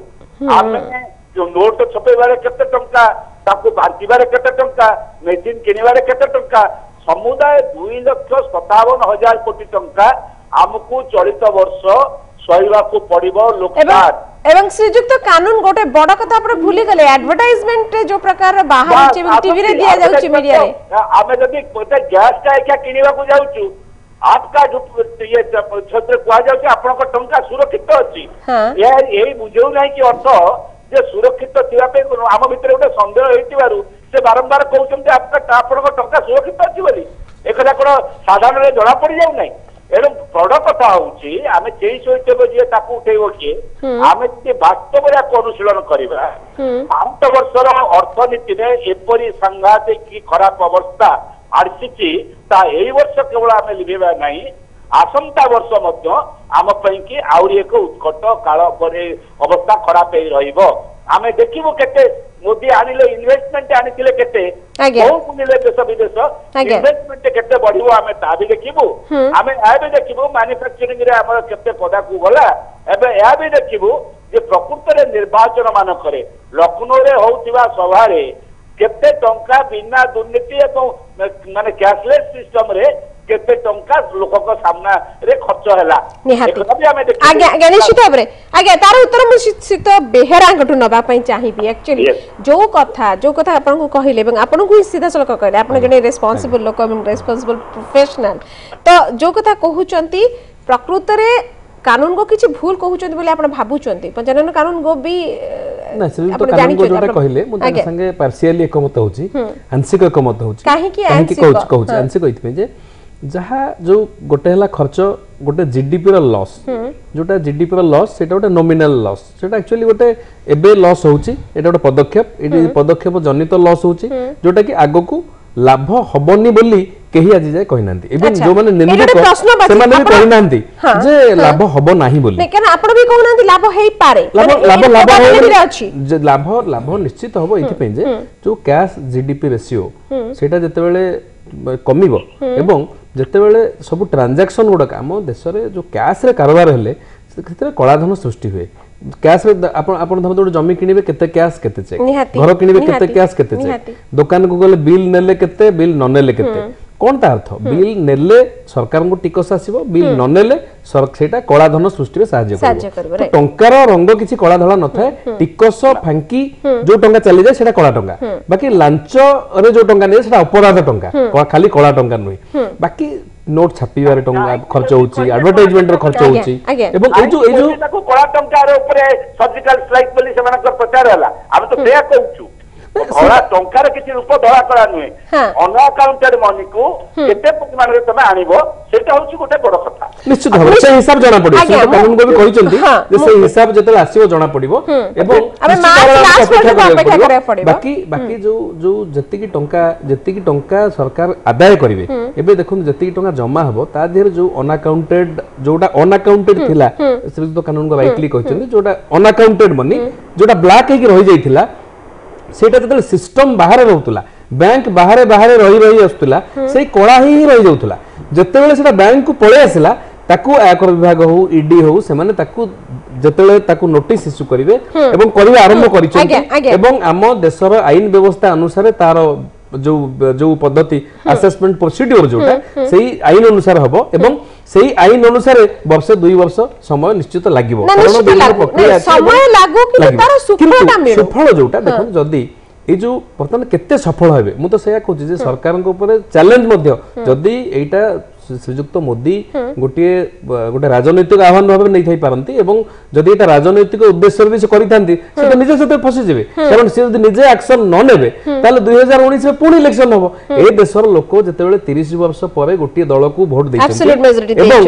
आमे जो नोट छपेबारे केते टंका ताको बांटीबारे केते टंका मेसिन किनिबारे केते टंका समुदाय 2,57,000 कोटी टंका हमकु चलित वर्ष सहिबा को पड़िबो लोकदान एवं श्रीजुक्त कानून गोटे बड़ कथा आपण भूली गले एडवर्टाइजमेंट जो प्रकार बाहर ची टीवी रे दिया जाउची मीडिया रे आमे जदी गोटे गैस का एका किनिबा को जाउचू आपका जो ये क्षेत्र कह जाउची आपन को टंका सुरक्षित अछि यार एही बुझौ नै कि अर्थ जे सुरक्षित थिबा पे आम भितर गोटे संदेह हेतिबारु से बारंबार कहउछन्ते आपन को टंका सुरक्षित अछि बोली एकदा कोन साधारण रे जणा पड़ी जाउ नै एरम बड़ कथा होउची आमे जेई सोइतेबो जे ताकू उठेबो कि आमे जे वास्तव रे अनुशीलन करिबा 5 वर्षर अर्थनीति रे एपरी सांघातिक की खराब अवस्था आरसीची ता एई वर्ष केवल आमे लिबेबा नाही आसंता वर्ष मध्य आम कि आउरी एक उत्कट काल अवस्था खराब हो आमे देखिबो केते मोदी आनिले इन्वेस्टमेंट आनिथिले केते बहुत निले देश विदेश इन्वेस्टमेंट केते बढ़िबो आमे ता भी देखिबो आमे आ भी देखिबो मैन्युफैक्चरिंग रे हमर केते पदा को गला एबे या भी देखिबो जे प्रकृत रे निर्वाचन मान करे लखनऊ रे होउतिबा सभा रे केते टंका बिना दुर्नीति एवं माने कैशलेस सिस्टम रे केते टंका लोक को सामना रे खर्च हैला आगे निश्चित भाव आगे तार उत्तर मु सीत बेहेरा गठु नबा पई चाहिबी एक्चुअली जो कथा आपन को कहिले एवं आपन को सीधा सलक कहले आपन जने रिस्पांसिबल लोक एवं रिस्पांसिबल प्रोफेशनल तो जो कथा कहउचंती प्रकृत रे कानून को किछि भूल कहउचंती बोले आपन भाबुचंती पंचायत कानून को भी ना सिर्फ तो कानून को जोटा कहले मु तन संगे पार्शियली एकमत होची आंशिक एकमत होची काहे कि कहउची आंशिक कहितबे जे जहा जो गोटे हला खर्च गोटे जीडीपी रो लॉस जोटा जीडीपी रो लॉस सेटा गोटे नॉमिनल लॉस सेटा एक्चुअली गोटे एबे लॉस होची एटा गोटे पदक्षेप एटी पदक्षेप जनित लॉस होची जोटा कि आगो को लाभ हबनी बोली केही आज जाय कहिनांती इवन जो माने निंदक से माने भी कहिनांती जे लाभ हबो नाही बोली लेकिन आपण भी कहउनांती लाभ हेई पारे लाभ निश्चित हबो एथि पे जे जो कैश जीडीपी रेशियो सेटा जते बेले कमिबो एवं जते बेले सब ट्रांजैक्शन गुडा आम देश रे जो कैश रे कारोबार हेले सेते कलाधन सृष्टि हुए कैश रे आपण धर जमी किनिबे केते कैश केते चेक घर किनिबे केते कैश केते चेक दुकान को गले बिल नेले केते बिल न नेले केते कोन ता अर्थ बिल नेले सरकार को टिकस आसीबो बिल न नेले सेटा कलाधन सृष्टि रे सहाय्य करबो टंकार रंग किछि कला धला न थाए टिकस फांकी जो टंका चली जाय सेटा कला टंका बाकी लांच रे जो टंका नै सेटा अपराध टंका खाली कला टंका नै बाकी नोट छापीबारे टंका खर्च होची एडवर्टाइजमेंट रे खर्च होची एवं ए जो ताको कला टंका रे ऊपर सर्जिकल स्ट्राइक बोली से मानकर प्रचार हला हम तो सेया कहउछु कला टंका रे किछि रूप धरा करा नुए अनअकाउंटेड मनी को केते परिमाण रे तमे आनिबो सेटा होची गोटे बड़ कथा निश्चित भाव से हिसाब जाना पड़िबो से कानून को भी कहिसंती जे से हिसाब जते आसीबो जाना पड़िबो एवं बाकी जो जति टंका सरकार आदाय करिवे एबे देखुन जति टंका जमा हबो ता देर जो अनअकाउंटेड जोटा अनअकाउंटेड थिला से तो कानून को राइटली कहिसंती जोटा अनअकाउंटेड मनी जोटा ब्लैक हेकि रहि जाइथिला सेटा जते सिस्टम बाहर रहउतला बैंक बाहर रही आसुला से कला ही रही जाउतला जते बेले सेटा बैंक को पळे आसिला ताकू आयकर विभाग हो ईडी हो से माने ताकू जते बेले ताकू नोटिस इश्यू करिवे एवं करिवे आरंभ करिछन एवं आम देशर आईन व्यवस्था अनुसार तार जो पद्धति असेसमेंट प्रोसीड्यूर जोटा सेही आईन अनुसार हबो एवं सेही आईन अनुसार वर्ष 2 वर्ष समय निश्चित लागिवो कारण विभिन्न प्रक्रिया समय लागो कि तार सुफल जोटा देखो जदी ए जो वर्तमान केते सफल हेबे मु तो सेया कहूची जे सरकार को ऊपर चैलेंज मध्य जदी एटा श्रीजुक्त मोदी गोटे राजनैतिक आह्वान भाव नहीं थाई पारंती एवं जदि एटा राजनैतिक उद्देश्य भी से करिथांती से तो निजे सते फसी जेबे कारण से जदि निजे एक्शन न नेबे ताले 2019 में पुणी इलेक्शन हबो ए देशर लोक जते बेले 30 वर्ष परे गोटे दल को वोट दैछन्ती एवं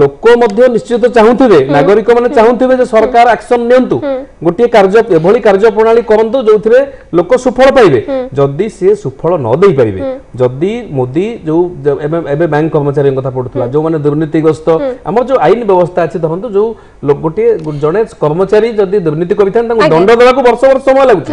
लोक मध्य निश्चित चाहुथिबे नागरिक माने चाहुथिबे जे सरकार एक्शन नियंतु गोटे कार्य एभली कार्य प्रणाली करंतु जोथिरे लोक सुफल पाइबे जदि से सुफल न देई परिबे जदि मोदी जो एबे बैंक कर्मचारी कथा पडुतला जो माने दुर्नीतिग्रस्त हमर जो आईन व्यवस्था अछि धरंतु जो गोटे जने कर्मचारी जदि दुर्नीति करिथान ताको दंड देबाको वर्ष वर्ष समय लागुछि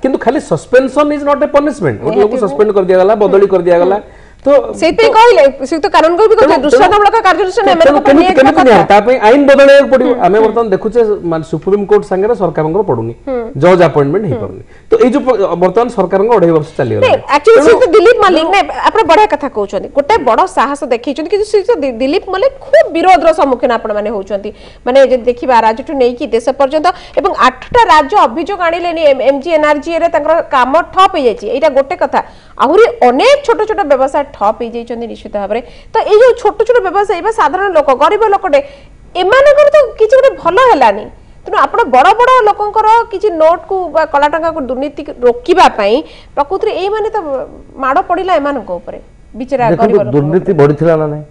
किंतु खाली suspension is not a punishment गोटे लोक सस्पेंड कर दिया गला बदली कर दिया गला तो सेते कहले से तो कारण को भी कहते दुष्कर्ममूलक कार्यानुष्ठान एमन को पनिया कथा ता पे आईन बदले पडियो हमें वर्तमान देखुचे सुप्रीम कोर्ट संगे सरकार को पडुनी जज अपॉइंटमेंट हे परनी तो ए जो वर्तमान सरकार को 2.5 वर्ष चली गला एक्चुअली से तो दिलीप मलिक ने आपण बडा कथा कहउछन गोटे बड़ साहस देखिछन कि से दिलीप मलिक खूब विरोध रो सम्मुखीन आपण माने होउछंती माने जे देखिबा राज्य टू नै कि देश पर्यंत एवं 8टा राज्य अभियोग आनिलेनी एमजी एनआरजी रे तंकर काम ठप हे जायछि एटा गोटे कथा आहुरी अनेक छोट छोट व्यवसाय ठप हो जाइछन निश्चित भाव में तो ये जो छोट छोट व्यवसायी बा साधारण लोक गरीब लोकटे एमानकर तो किछि गोटे भलो हेलानी तेणु आपण बड़ बड़ लोकंकर किछि नोट को बा कला टंका को दुर्नीति रोकिबा पई प्रकृति एई माने तो माडो पडिला एमानक ऊपर बिचारा गरीब लोक दुर्नीति बढ़िथिला ना नै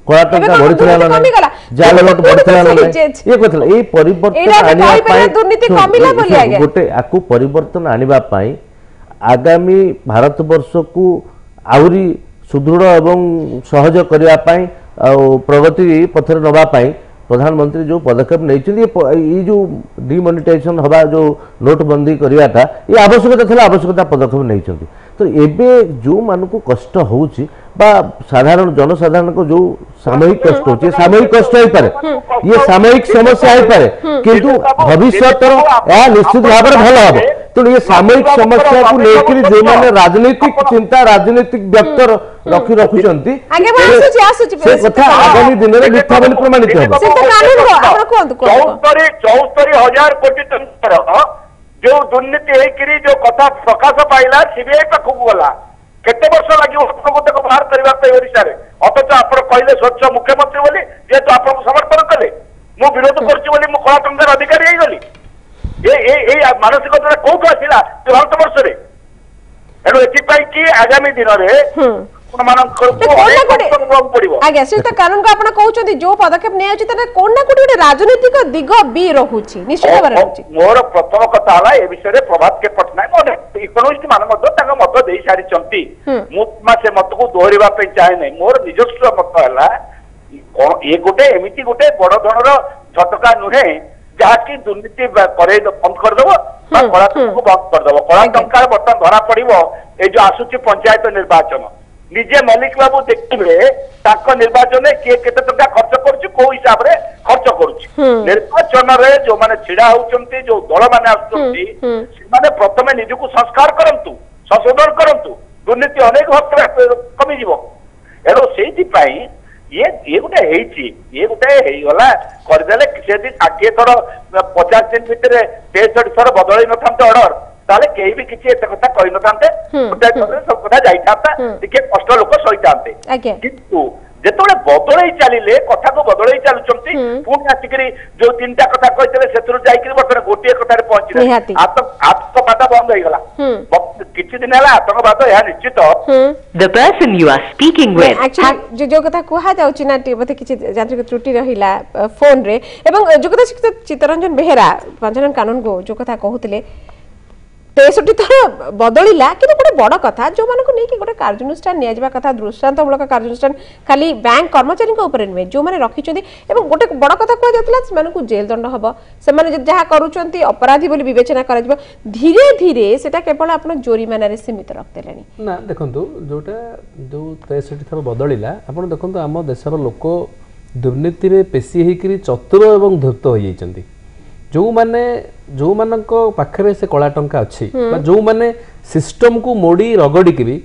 कला टंका बढ़िथिला ना नै जाल नोट बढ़िथिला ना नै ये कथला ए परिवर्तन आनिबा पई दुर्नीति कमिला बोली आगे गोटे आकु परिवर्तन आनिबा पई आगामी भारत वर्ष को आउरी सुदृढ़ एवं सहज करने प्रगति पथर नापी प्रधानमंत्री जो पदक्षेप नहीं जो डिमोनेटाइजेशन हवा जो नोटबंदी करवाटा ये आवश्यकता था आवश्यकता पदक्षेप नहीं तो एबे जो मान को कष्ट होउची बा साधारण जनसाधारण को जो सामयिक कष्ट होची सामयिक कष्ट हो पारे ये सामयिक समस्या हो पारे किंतु भविष्य निश्चित भाव में भल हम तो ये सामयिक समस्या को लेकर जो मैंने राजनीतिक चिंता राजनीतिक व्यक्त रखी रखुचंती से कथा आगामी दिन में मिथ्या बोली प्रमाणित हो 74,000 कोटी टंका जो दुर्नीति होकर जो कथा प्रकाश पाइला सीबीआई पाखक गला केते वर्ष लगे को बाहर करने ओडिशा अथच आप कहले स्वच्छ मुख्यमंत्री बोली जेहेतु आप समर्थन कले मु विरोध करुँच कला टंकार अधिकारी गली ये मानसिकता कौटू आसला 12 वर्ष एणु ए आगामी दिन में आज्ञा श्रीता कानून को आपण कहउछथि जो पदक्षेप नै अछि तने कोन ना कोटी राजनीतिक दिग बी रहुछि निश्चित भाबे रहुछि मोर प्रथम कथा हला ए विषय रे प्रभात के पटनायक और इकोनॉमिस्ट मान मत ताका मत देई सारी चंती मुमा से मत को दोहरिबा पे चाहे नै मोर निजस्व मत हला ये गोटे एमिति गोटे बड़ धनर झटका नुहे जहा कि दुर्नीति करे बंद कर देबो कला को बंद कर देबो कला टंकार बर्तन धरा पड़िबो ए जो आसुची पंचायत निर्वाचन निजे मलिक बाबू देखिए निर्वाचन किए केते टका खर्च करुच्ची को हिसाब से खर्च करुच्ची निर्वाचन रे जो माने छिड़ा होउचंती जो दल माने आसुचंती माने प्रथमे निजको संस्कार करंतु संशोधन करंतु दुर्नीति अनेक हद कमी जीवो एरो सेति पई ये गोटे हेई गला करदेले से दिन 8 थर 50 दिन भितर 63 थर बदलै नथांते ऑर्डर ताले केही भी किछि एते कथा कहि नथांते गोटे थरे सब कथा जाई थांता टिके कष्ट लोक सहितांते किंतु जेतोले बदलै चलिले कथा को बदलै चलुचंती पुणी आसिकरी जो तीनटा कथा कहितले सेतुर जाईकरी बर्तन गोटे कथा रे पहुंचिले आतंकवाद बंद हो गला किछि दिन हला आतंकवाद या निश्चित The person you are speaking with actually जो कथा कुहा जाउची ना बते किछि यांत्रिक त्रुटि रहिला फोन रे एवं जो कथा चित्तरंजन बेहेरा पंचनन कानून को जो कथा कहउतले 63 थर बदलिला कि गोटे बड़ कथा जो मानको नै कि गोटे कार्यानुष्ठान निया जबा कथा दृष्टांतमूलक कार्यानुष्ठान खाली बैंक कर्मचारी को ऊपर नुहे जो माने रखिचंती एवं गोटे बड़ कथा को जातला मानको जेल दंड हबो से माने जहा करूचंती अपराधी बोली विवेचना करा जबो धीरे धीरे सेटा केवल आपण जोरीमाना रे सीमित रखतेलानी ना देखंतु जोटा जो 63 थर बदलिला आपण देखंतु हम देशर लोक दुर्नीति रे पेशी हेकरी चतुर एवं धूर्त हो जाइचंती जो मानक पाखरे से कला टंका अच्छी जो माने सिस्टम को मोड़ी रगड़ी की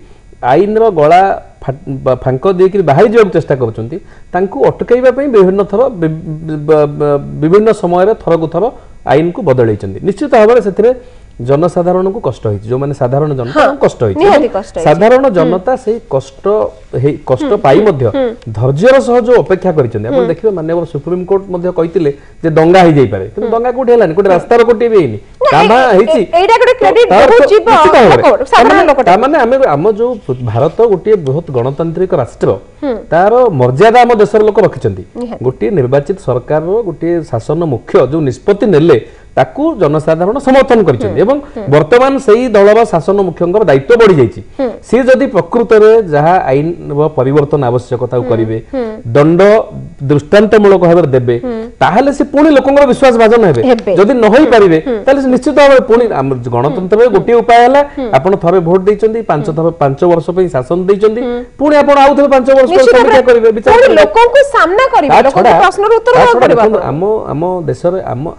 आईन रो गला फांक देकर बाहरी जावाक चेष्टा करछंती तांको अटकाइबा पई विभिन्न थर विभिन्न समय रे थर को थर आईन को बदलैचंती निश्चित भाव में सेथिरे जनसाधारण को कष्ट होइछि जो माने साधारण जनता को कष्ट होइछि साधारण जनता से कष्ट पाई मध्य धैर्यर सह जो अपेक्षा करिसेंती आपण देखिबे माननीय सुप्रीम कोर्ट मध्य कहितिले जे दंगा हो जाई पारे किंतु दंगा कोठी हलानी कोठी रास्ता रो कोठी बेइनी कामा हेछि एटा कोठी क्रेडिट होछि साधारण लोक ता माने हम जो भारत गोटे बहुत गणतांत्रिक राष्ट्र तार मर्यादा हम देशर लोक रखिसेंती गोटे निर्वाचित सरकार रो गोटे शासन मुख्य जो निष्पत्ति नेले ताकू जनसाधारण समर्थन करिसेंती एवं वर्तमान सही दलर शासन मुख्यंकर दायित्व बढ़ी जाइछि सी जदि प्रकृत रे जहा आईन परिवर्तन आवश्यकता करिवे दंड दृष्टांतमूलक भाव देबे ताहले से पुणी लोकंकर विश्वास भाजन हेबे जदि न होई परिवे ताले निश्चित भाव पुणी गणतंत्र रे गोटे उपाय हला आपण थरे वोट दैचंती 5 वर्ष पे शासन दैचंती पुणी आपण आउ थे 5 वर्ष पे समीक्षा करिवे विचार लोकन को सामना करिवे लोकन प्रश्न उत्तर करिवे हम देशर हम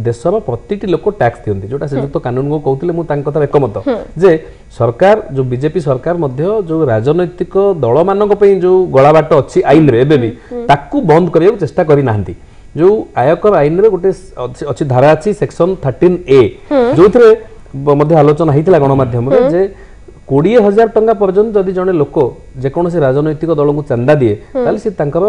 देशर प्रतिटी लोक टैक्स दियंती जोटा संयुक्त कानून को कहउतले मु तांक कथा एकमत जे सरकार जो बीजेपी सरकार मध्य जो राजनैतिक दल मानक पे जो गलाबाट अछि आईन रे एबे भी ताकू बंद करियो चेष्टा करि नाहंती जो आयकर आईन रे गोटे अछि धारा अछि सेक्शन 13A जो थरे मध्य आलोचना हितला गणमाध्यम रे जे 20,000 टंका पर्यंत जदि जने लोक जे कोनोसी राजनैतिक दल को चंदा दिए ताले से तांकर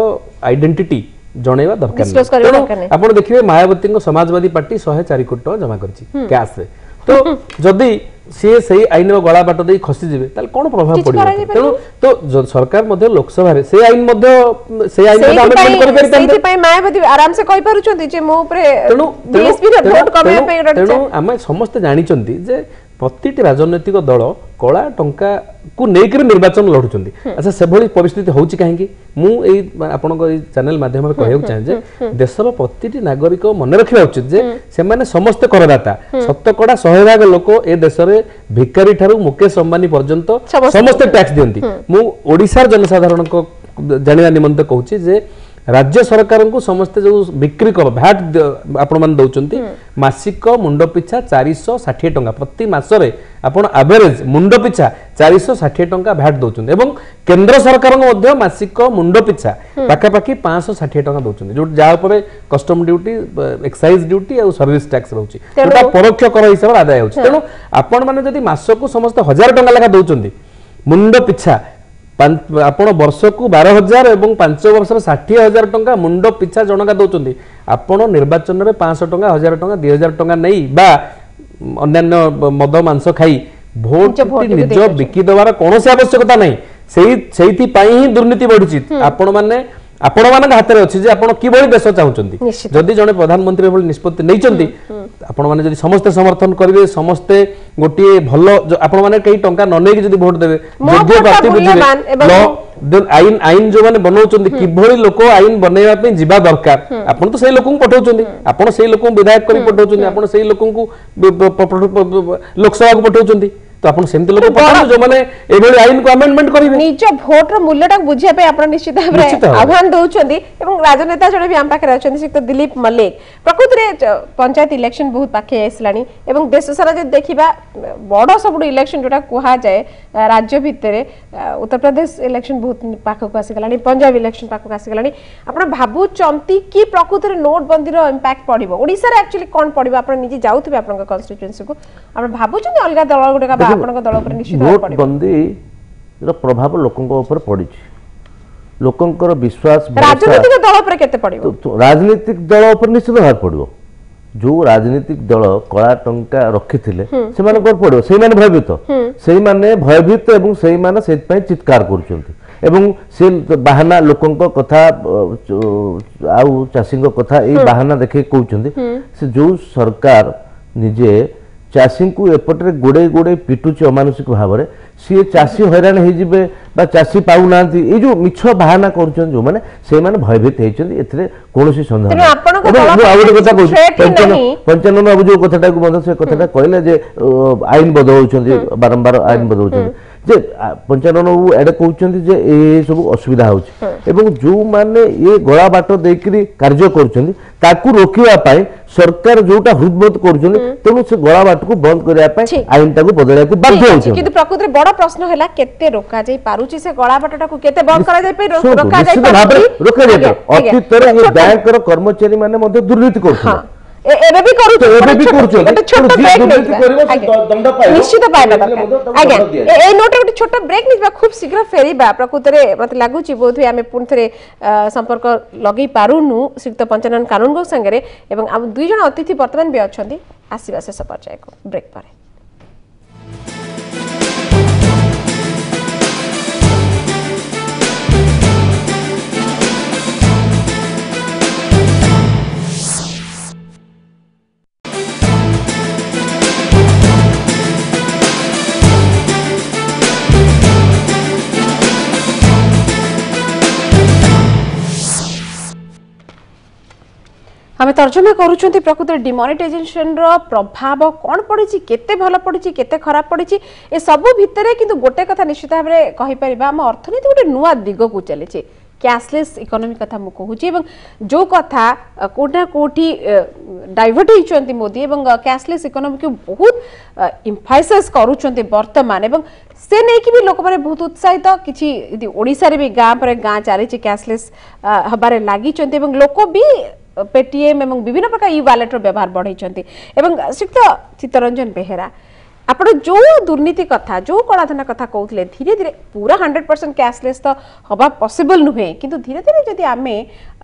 आइडेंटिटी जणेवा दरकार आपण देखिबे मायावती समाजवादी पार्टी 104 कोटी टका जमा करछि कैश रे तो जदि सी सही आईन गला बाट दे खसी जिवे ताल कोन प्रभाव पड़िबो तेनु तो सरकार मध्ये लोकसभा रे से आईन मध्ये से आईन मध्ये अमेंडमेंट करि परितन सेति पई मायावती आराम से कहि पारुचंती जे मो ऊपर बीएसपी रे वोट कमे पे तेनु हम समस्त जानि चंती जे प्रतिटी राजनैतिक दल कला टंका को लेकर निर्वाचन लड़ुंट। अच्छा से परिस्थिति होची कहीं मुझे चैनल माध्यम कहूँ चाहे जे देशर प्रतिटी नागरिक मन रखा उचित जे से माने समस्त करदाता शतकड़ा 100% लोक ए देश में भिकारी ठारू मुकेश अंबानी पर्यंत समस्त टैक्स दियंती। मु ओडिशार जनसाधारण को जानिया निमंते कहूची जे राज्य सरकार को समस्त जो बिक्री कर भैट आपण मान दउचंती मासिक मुंड पिछा 460 टंका प्रति मासरे आपण एवरेज मुंड पिछा 460 टंका भैट दउचंती एवं केंद्र सरकार को मध्य मासिक मुंड पिछा पाखापाखि 560 टंका दउचंती जो जा ऊपर कस्टम ड्यूटी एक्साइज ड्यूटी और सर्विस टैक्स रहउची जोटा परोक्ष कर हिसाब आदाय होची। तेनु आपण माने जदी मासको समस्त 1000 टंका लेखा दउचंती मुंड पिछा आपण वर्ष को 12,000 एवं 5 वर्ष 60,000 टंका मुंड पिछा जनका दौरान आपण निर्वाचन में 500 टंका 1000 टंका 2000 टंका नहीं बा अन्य मद मांस खाई भोट निज बिकी देवार कौन आवश्यकता नहीं से दुर्नीति बढ़ी। आपण माने आपण मान हाथ में अच्छी आपण किभली देश चाहते जदि जड़े प्रधानमंत्री निष्पत्ति नहीं आपण मैंने जब समस्ते समर्थन करेंगे समस्ते गोटे भल आपण मैंने कई टंका न नहीं जब भोट देवे योग्य प्रार्थी बुझे आईन आईन जो मैंने बनाऊँ किभली लोक आईन बनवाई जीवा दरकार आपण तो से लोक पठाऊँ आपण से लोक विधायक कर पठाऊँ आपण से लोक लोकसभा को पठाऊँ तो आपण सेमती लोक पठाउँ जो माने एभली आईन को अमेंडमेंट करिवे निज भोट रो मूल्यटा बुझिया पे आपण निश्चित भाबरे आह्वान दउछंदी एवं राजनेता जणे भी आम पाखे रहछंदी से दिलीप मल्लिक प्रकृति रे पंचायत इलेक्शन बहुत पाखे आइसलानी एवं देश सारा जे देखिबा बड़ सबुड इलेक्शन जोटा कुहा जाए राज्य भितरे उत्तर प्रदेश इलेक्शन बहुत पाख को आसी गलानी पंजाब इलेक्शन पाख को आसी गलानी आपण भाबुचंती की प्रकृति रे नोटबंदी रो इंपैक्ट पड़िबो ओडिसा रे एक्चुअली कोन पड़िबो आपण निजे जाउथबे आपण कन्स्टिट्यूएंसी को आपण भाबुचंती अलगा दल गुटे का दल पर निश्चित नोटबंदी प्रभाव लोकों ऊपर पड़ी लोकंकर विश्वास राजनीतिक दल पर केते पड़िबो राजनीतिक दल ऊपर निश्चित भाव पड़िबो जो राजनीतिक दल कला टंका रखिथिले से माने कोन पड़िबो से माने भयभीत एवं से माने सेत पय चित्कार करचंती एवं से बाहाना लोकंक कथा आउ चाषींक कथा ए बाहाना देखे कहउचंती से जो सरकार निजे चाषी को एपटे गोड़े गोड़े पिटुची अमानुषिक भाव में सी चाषी हैरान हो चाषी पाऊना ये जो मिछ बाहाना कर जो मैंने से भयभीत होती कौन सन्देह पंचानन बाबू जो कथा से कथा कहले आईन बदल बारंबार आईन बदल जे पंचानन बाबू एडे कहते जे ये सब असुविधा हो जो माने ये गला बाट देकरी कार्य कर रोकवा सरकार जोटा हृदबोध करू से गला बाट को बंद करने आईन टाक बदल बाध्य किंतु प्रकृति बड़ प्रश्न है केते रोका जाई पारुची से गला बाटटा को केते बंद करा जाई रोका जाई अतीत ये बैंक कर्मचारी माने मध्ये दुर्नीति करथि एबे भी करू एटा छोटा ब्रेक दंड पाए निश्चित पाइबा दरकार आज्ञा ए नोट एक छोटा ब्रेक निबा खूब शीघ्र फेरीबा प्रकृतरे मते लागुची बोध हुए आमे पुन थरे संपर्क लगई पारुनु श्रीयुक्त पंचानन कानून गो संगरे एवं हम दुई जण अतिथि वर्तमान भी अछंती आसीबा शेष पर्याय को ब्रेक पारे आम तर्जमा करुँच प्रकृत डिमोनेटाइजेशन प्रभाव कौन पड़ी केते भल पड़ी केते खराब पड़ी ए सबू भितर किंतु गोटे कथा निश्चित भाव में कहीपर आम अर्थनीति गोटे नुआ दिग को चली कैशलेस इकोनॉमी कथा मु कहूची एवं जो कथा कोठा कोठी डाइवर्ट होइचंती मोदी एवं कैशलेस इकोनॉमी को बहुत एम्फासिस करूचंती वर्तमान एवं से नहीं कि भी लोक माने बहुत उत्साहित किछि ओडिसा रे भी गां पर गां चली कैशलेस हबारे लागि चंती एवं लोक भी पेटीएम एवं विभिन्न प्रकार ई वॉलेट व्यवहार बढ़ाई एवं श्रीयुक्त चित्तरंजन बेहेरा आपण जो दुर्नीति कथा जो कलाधन कथा कहते धीरे धीरे पूरा 100% कैशलेस तो हवा पॉसिबल नुहे किंतु धीरे धीरे जदि आमे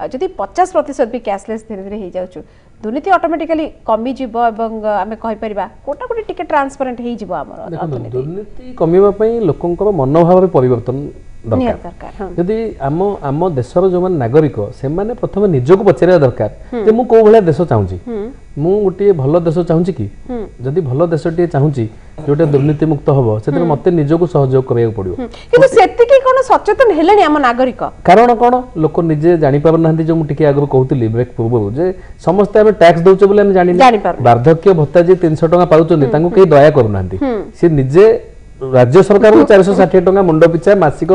जदि 50% भी कैशलेस धीरे धीरे हो जाउछु दुर्नीति ऑटोमेटिकली कमी जीवो एवं आमे कहि परिबा कोटा कोटी टिके ट्रांसपेरेंट हे जीवो हमर दुर्नीति कमीबा पई लोकंकर मनोभाव रे परिवर्तन दरकार जदि आम आम देशर जो नागरिक से प्रथम निजक पचार दरकार जे मु को भाया देश चाहूँगी मु गोटे भल देश चाहूँगी कि जदि भल देश टे चाहूँगी जोटे दुर्नीति मुक्त हम से मत निजक सहयोग करा पड़ो सचेतन हेले आम नागरिक कारण कौन लोक निजे जानी पार ना जो मुझे आगे कहती ब्रेक पूर्व जे समस्ते आम टैक्स दौचे बोले जानी वार्धक्य भत्ता जी 300 टका पाँच कहीं दया करूना सी निजे राज्य सरकार को 460 टका मुंड पिछा मासिक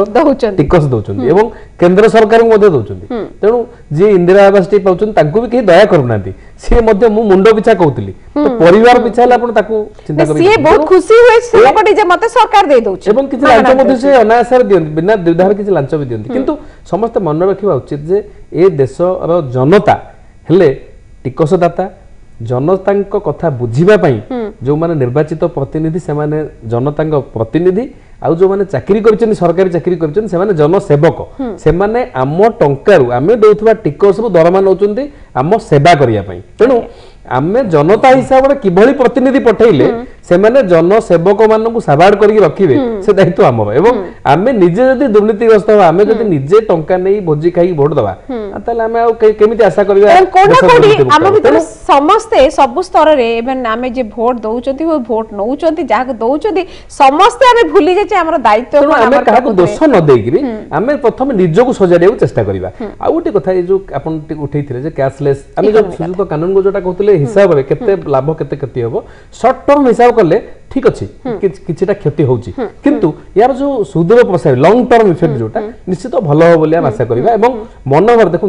टिकस दौरान एवं केंद्र सरकार को दौरान तेणु जी इंदिरा आवास टी पाँच भी कहीं दया करूना सी मुंड पिछा कहती तो परिवार पिछा चिंता कर अनायास बिना द्विधार किसी लांच भी दिखती किंतु समस्त मन रखा उचित जे ए देशर जनता हेले टिकसदाता जनता कथा बुझापी जो माने निर्वाचित प्रतिनिधि से माने जनता प्रतिनिधि आउ जो माने चाकरी कर सरकारी चाकरी कर जनसेवक से माने आम टंकारु आमे दौथुवा टिकस दरमा नौचंती आम सेवा करने तेणु आमे जनता हिसाब से किभली प्रतिनिधि पठेले से माने जनसेवक मानक साबाड़ करके रखिबे से दायित्व आमर एवं आमे निजे जदि दुर्नीतिग्रस्त हो आमे जदि निजे टंका नै भोजी खाई वोट दबा ताले आमे आ केमिति आशा करबा समस्ते सब स्तर रे इवन आमे जे वोट दउचंती वो वोट नउचंती जाक दउचंती समस्ते आमे भूली जे हमर दायित्व आमे काहा दोष न देगिरी आमे प्रथम निजको सजाडिया चेष्टा करबा आ गोटे कथा ए जो आपन उठैथिले जे कैशलेस आमे जो सुजुक कानून को जोटा कहथिले हिसाब रे केते लाभ केते क्षति होबो शॉर्ट टर्म हिसाब कले ठीक अच्छी किछिटा क्षति होउची किंतु यार जो सुदूर प्रसार लॉन्ग टर्म इफेक्ट जोटा निश्चित भल हो बोली हम आशा करिबा एवं मनोभाव देखो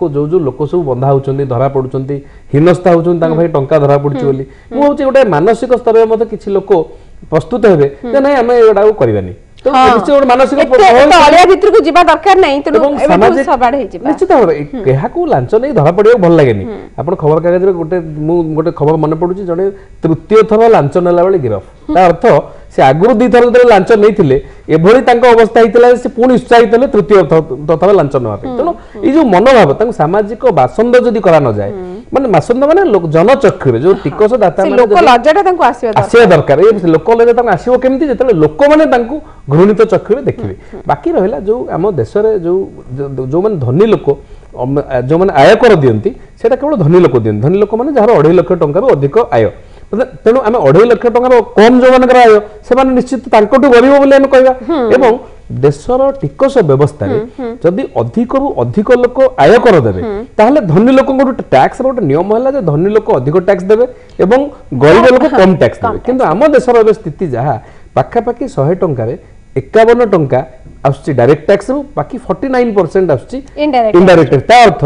जो लोक सब बंधा होचंदी धरा पडुचंदी हिनस्ता होचंदी तांग भाई टंका धरा पडुची बोली मु होची गोटे मानसिक स्तर रे मते किछि लोक प्रस्तुत हेबे जे नै हमें एडा करबानी तो निश्चित मानसिक तलिया भितर को जिबा दरकार नै तनो एबे सबाड हे जिबा निश्चित भाबरे केहा को लांच नै धरा पडियो भल लागेनी आपण खबर कागज रे गोटे खबर मन पडुची जने तृतीय थर लांच नेला बेले गिरफ ता अर्थ से आगुरु दी थर जरे लांच नैथिले एभली तांको अवस्था हितला से पुणी उत्साहित हले तृतीय थर लांच नवा तेनो ई जो मनोभाव तांको सामाजिक बासंद जदी करा न जाय माने बासंद माने जनचक्षुरे जो टिकस दाता माने लोक लज्जाटा तांको आसीबा दरकार ए लोक लज्जा तांको आसीबो केमति जेतले लोक माने तांको घृणित चक्षुरे देखिबे बाकी रहला जो आम देश रे जो माने धनी लोक जो माने आय कर दियंती सेटा केवल धनी लोक दियंती धनी लोक माने जहार 2.5 लाख टंका अधिक आय तेणु आम 2.5 लाख टंका कम जो मान आय से निश्चित गरीब बोली आम कहवा एवं देशर टिकस व्यवस्था जदि अधिक रु अधिक लोक आय कर देबे ताहले धनी लोक टैक्स गोटे नियम है धनी लोक अधिक टैक्स देबे एवं गरीब लोक कम टैक्स देबे किंतु आम देशर स्थिति जहाँ पाखापाखि 100 टंका 51 टंका आसुची डायरेक्ट टैक्स बाकी 49% आसुची इनडायरेक्ट ता अर्थ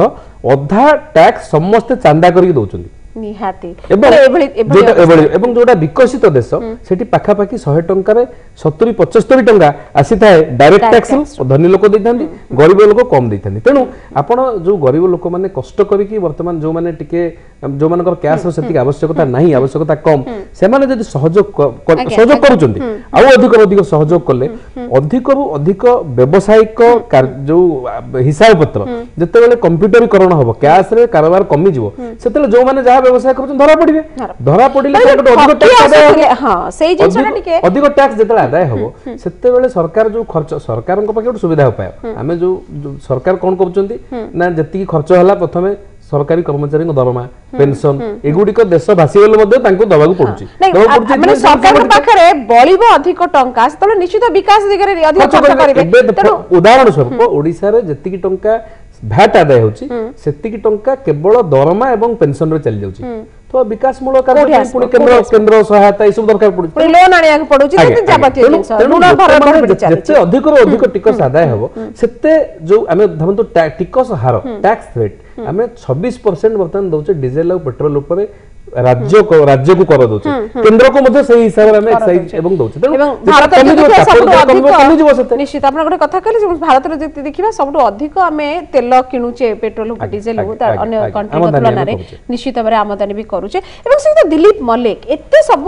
अधा टैक्स समस्त चांदा करके दउचंदी निहाती एवं जोटा विकसित देश सेठी पाखापाखि 100 टंका 70-75 टंका आसी थाए डायरेक्ट टैक्स धनी लोक दैथांती गरीब लोक कम दैथांती तेणु आपण जो गरीब लोक माने कष्ट करिकि वर्तमान जो माने टिके जो मानकर कैश सेति आवश्यकता नाही आवश्यकता कम से माने जदि सहयोग करूचंती आ अधिक सहयोग कले अधिक रु अधिक व्यावसायिक जो हिसाब पत्र जते बेले कंप्यूटरीकरण होबो कैश रे कारोबार कमी जिवो सेते जो माने जहा व्यवसाय कर धरा पड़े धरा पड़े अधिक टैक्स जो आदाय हम से सरकार जो खर्च सरकार गोटे सुविधा उपाय आम जो सरकार कौन कर जी खर्च है प्रथम सरकारी कर्मचारी दरमा पेंशन एगुड़िक देश भासीगले दवाक पड़ुची निश्चित विकास उदाहरण स्वरूप ओडिशा रे जतिकी टंका भैट आदाय होची सेतिकी टंका केवल दरमा एवं पेंशन रे चली जाउची तो विकास मूलक कार्य पुणी केंद्र सहायता ई सब दरकार पड़ुची लोन आनिया पड़ुची जते अधिक रो अधिक टिकस आदाय हबो सेते जो आमे धमन तो टिकस हार टैक्स रेट आमे 26% वर्तमान दउचे डीजल और पेट्रोल ऊपर राज्य को कर दउचे केंद्र को मध्ये सही हिसाब रे एक्साइज एवं दउचे निश्चित आपन गोटे कथा कहले भारत रे जति देखिबा सबटु अधिक आमे तेल किनुचे पेट्रोल डीजल अन्य कंट्री तुलना रे निश्चित भाबरे आमदानी भी करूचे एवं से दिलीप मलिक एते सब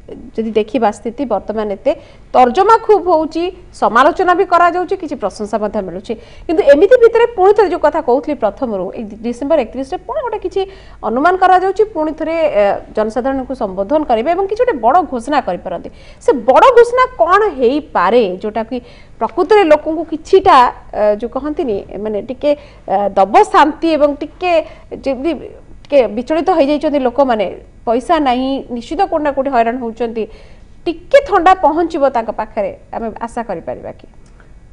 जदि देखिबा स्थिति वर्तमान एते तर्जमा खूब होउची समालोचना भी करा जाउची किछि प्रशंसा मध्ये मिलुची किंतु एमिति भितरे पुणी थरे जो कथा कहउथली प्रथम रु डिसेंबर 31 रे पुणी गोटे किछि अनुमान करा जाउची पुणी थरे जनसाधारण को संबोधन करिवे एवं किछि गोटे बड़ घोषणा करि परंती से बड़ घोषणा कोन हेई पारे जोटा कि प्रकृति लोकन को किछिटा जो कहंतिनी माने टिके दब शांति एवं टिके के विचलित हो जाइछन्ती लोक माने पैसा नहीं निश्चित कोना कोठी हैरान होउछन्ती टिके ठंडा पहुंचबो ताका पाखरे हमें आशा करि परिबा कि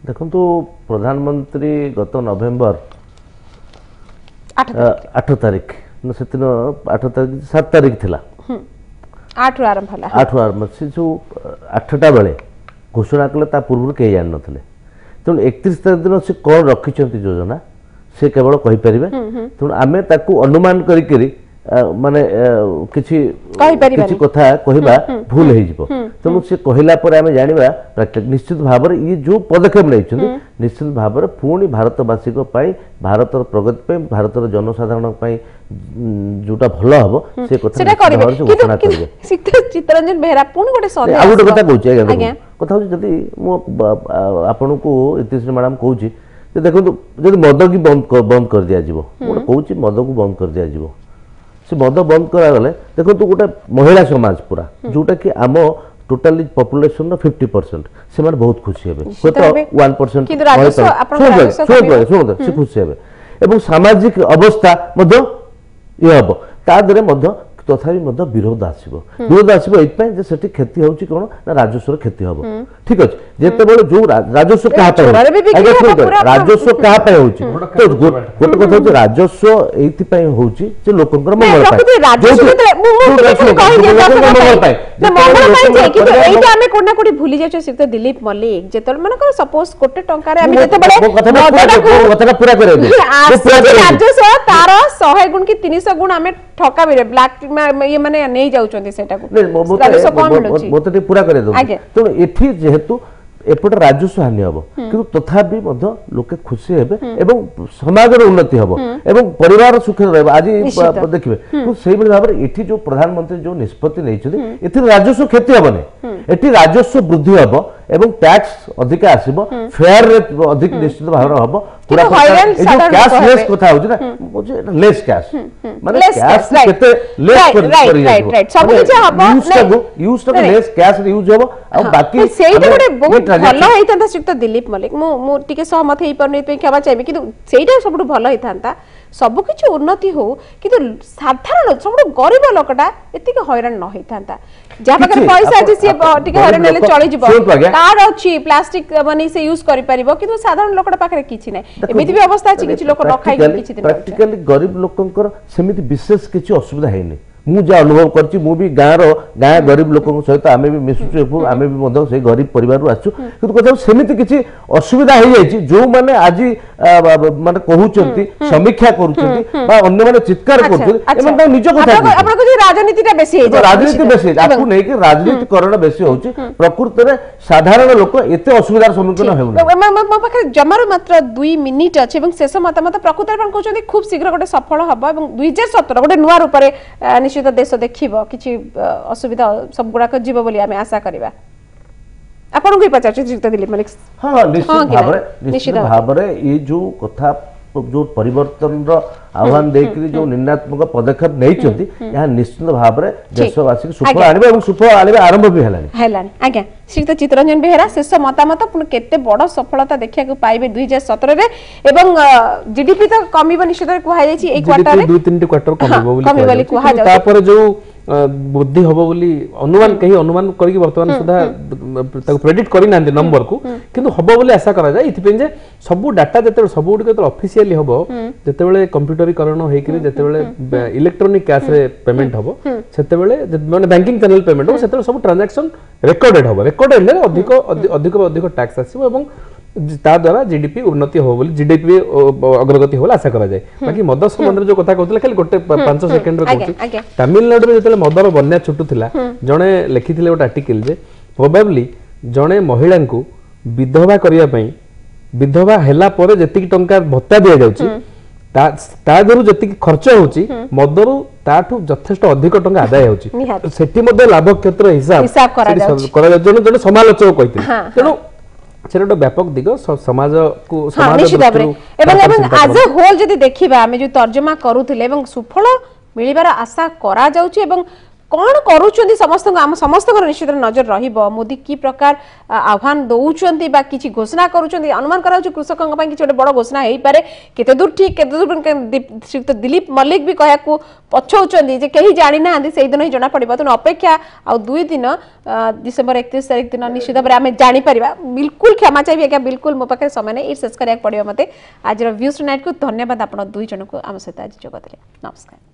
देखंतु प्रधानमंत्री गत नवेम्बर 8 तारिख सेदिन 8 तारिख 7 तारिख थिला 8 रु आरंभ हला 8 आरंभ से जो 8टा बेले घोषणा कले ता पूर्व के जान नथले तेणु 31 तारिख दिन से कौन रखिछन्ती योजना से केवल कहि परिबे तेणु आमे ताकू अनुमान करि करि माने किछि कथा कहिबा भूल हे जिवो तेणु से कहिला पर आमे जानिबा निश्चित भाव ये जो पदक्षेप नै निश्चित भाव पुणी भारतवासी को पाई भारतर प्रगति पे भारतर जनसाधारण पाई जोटा भलो हबो से कथा सेटा करिवे किंतु चित्तरंजन बेहरा पुणी गोटे सन्देश आ गोटे कथा कहूची आज्ञा कथा होची जदी मो आपन को इतिश्री मैडम कहूची जे देखो जदी मद की बंद कर दिया जिवो गोटे कहूची मद को बंद कर दिया जिवो से मद बंद करा गले देखो तो गोटे महिला समाज पूरा जोटा कि आम टोटली पॉपुलेशन 50% से माने बहुत खुशी हेबे तो 1% किंतु राजस्व आपन से खुशी हेबे एवं सामाजिक अवस्था मध्य ये हबो ता दरे मध्य तथापि मध्य विरोध आसबो एइपय जे सेठी क्षति होउची कोन ना राजस्व क्षति हबो ठीक अछि जेते बेले जो राजस्व कहा पे राजस्व कहा पे होउची तो गोटे कथा होउची राजस्व एइति पय होउची जे लोकंकर मंगल पाए राजस्व मंगल पाए कि एइटा हमें कोना कोठी भूली जाय सिर्फ दिलीप मल्लिक जेतल माने को सपोज कोटे टंका रे हम जेते बेले कथा पूरा करे राजस्व तार 100 गुण की 300 गुण हमें ठका बिरे ब्लैक ये माने नै जाउचंती सेटा को राजस्व कोन मिलुची मोते पूरा करे दो तो एठी जेहेतु एपट राजस्व हानि हबो किंतु तथापि मध्य लोके खुशी हेबे एवं समाज रो उन्नति हबो एवं परिवार सुख रहबो आज देखिबे तो सेहि बली भाबरे एठी जो प्रधानमंत्री जो निष्पत्ति नै छथि एथि राजस्व क्षति हबने एठी राजस्व वृद्धि हबो एवं टैक्स अधिक आसीबो फेयर रेट अधिक निश्चित भाबरे हबो पूरा ए जो कैशलेस कथा होछि ना मुझे लेस कैश माने कैश केते लेस करी राइट सब किछ हबो यूज तो लेस कैश यूज हबो आ बाकी सेइटा गोटे बहुत भलो हेइतांता श्रीयुक्त दिलीप मल्लिक मु टिके सहमत हेइ परने पे क्षमा चाहेबे किंतु सेइटा सबटु भलो हेइतांता सब किछ उन्नति हो किंतु साधारण सबटु गरीब लोकटा एतिके हैरान न हेइतांता जा पाकर पैसा अछि से टिके हैरान ले चली जिवो कार्ड अछि प्लास्टिक बनी से यूज करि परिबो किंतु साधारण लोकटा पाकर किछ नै एमिति भी अवस्था अछि किछ लोक न खाइ किछ दिन प्रैक्टिकली गरीब लोकंकर सेमिति विशेष किछ असुविधा हेइनी मु जा अनुभव करछि मु भी गाँ गरीब लोक सहित आमे भी मिसुछु आमे भी मधो से गरीब परिवार आछु किंतु कथा सेमिति किछि असुविधा हे जाइछि जो माने आज माने कहउचंती समीक्षा करूचंती बा अन्य माने चित्कार करछथि एमन त निज कथा आपन को राजनीति ता बेसी हे राजनीति बेसी आपु नै कि राजनीति करण बेसी होउछि प्रकृति रे साधारण लोक एते असुविधार सम्मुखीन हेउनी म पाखे जमार मात्र 2 मिनिट अछि एवं शेष मतामत प्रकृति रे कहउचंती खूब शीघ्र गोटे सफल हबो एवं 2017 गोटे नुवा रूप रे निश्चित देश देखिबो किछि असुविधा सब गुडा को जीव बोली हमें आशा करिबा आपन को पचार श्रीयुक्त दिलीप मल्लिक हां निश्चित भाबरे ये जो कथा जो परिवर्तन रो आह्वान देकरी जो निर्णात्मक पदक्षेप नै छथि या निश्चित भाबरे देशवासी को सुफल आनिबे एवं सुफल आनिबे आरंभ भी हेलानी आज्ञा श्रीयुक्त चित्तरंजन बेहेरा शेष मतामत पुन केते बड़ सफलता देखिया को पाइबे 2017 रे एवं जीडीपी तो कमिबो निश्चित कुहा जायछि एक क्वार्टर रे 2-3 क्वार्टर कमिबो बोली कुहा जाय तापर जो बुद्धि हबो बोली अनुमान कही अनुमान करी वर्तमान सुधा ताको प्रेडिक्ट करी नांदी नंबर को किंतु हबो बोली आशा करा जाय इथिपेन जे सब डाटा जते सब गुडी के ऑफिशियली हबो जते बेले कंप्यूटरीकरण होई कि जते बेले इलेक्ट्रॉनिक कैश रे पेमेंट हबो सेते बेले माने बैंकिंग चैनल पेमेंट हो सेते सब ट्रांजैक्शन रेकॉर्डेड हबो रेकॉर्डेड ले अधिक टैक्स आसीबो एवं ता द्वारा जीडीपी उन्नति हो बोली जीडीपी अग्रगति होला आशा करा जाय बाकी मद संबंध जो कथा कहतले खाली गोटे 5 सेकंड रे कहछि तमिलनाडु रे जतले मदर बन्या छुटुथिला जणे लेखिथिले गोटे आर्टिकल जे प्रोबेबली जणे महिला को विधवा करिया पई विधवा हेला परे जति टंका भत्ता दिया जाउची ତା ଦେହରୁ ଯେତିକି ଖର୍ଚ୍ଚ ହଉଛି ମଦରୁ ତାଠୁ ଯଥେଷ୍ଟ ଅଧିକ ଟଙ୍କା ଆଦାୟ ହଉଛି ସେଠି ମଧ୍ୟ ଲାଭ କ୍ଷେତ୍ର ହିସାବ କରାଯାଉଛି ଜଣେ ଜଣେ ସମାଲୋଚକ କହିଥିଲେ ତେଣୁ ସେଟା ଗୋଟେ ବ୍ୟାପକ ଦିଗ ସମାଜକୁ ନିଶ୍ଚିତ ଭାବରେ ଏବଂ ଆଜ ଏ ହୋଲ ଯଦି ଦେଖିବା ଆମେ ଯୋଉ ତର୍ଜମା କରୁଥିଲେ ଏବଂ ସୁଫଳ ମିଳିବାର ଆଶା କରାଯାଉଛି ଏବଂ कौन करूछंती समस्त आम समस्त निश्चित नजर रहिबो मोदी की प्रकार आह्वान दउछंती बा किछि घोषणा करूछंती अनुमान कराउ कृषकों पई किछि बड़ घोषणा हेई पारे केते दूर ठीक केते दूर श्रीयुक्त दिलीप मल्लिक भी कहया को पछौछंती जे केही जानि ना आंदी सेही दिन ही जणा पड़िबो त अपेक्षा आ 2 दिन डिसेंबर 31 तारिख दिन निश्चित भाबरे आमे जानि परिबा बिल्कुल क्षमा चाहिए क्या बिल्कुल मो पाखे समय नै ई शेष करिया पड़िबो मते आज व्यूज नाइट को धन्यवाद आपण दुई जन को आम सहित आज जोग देले नमस्कार।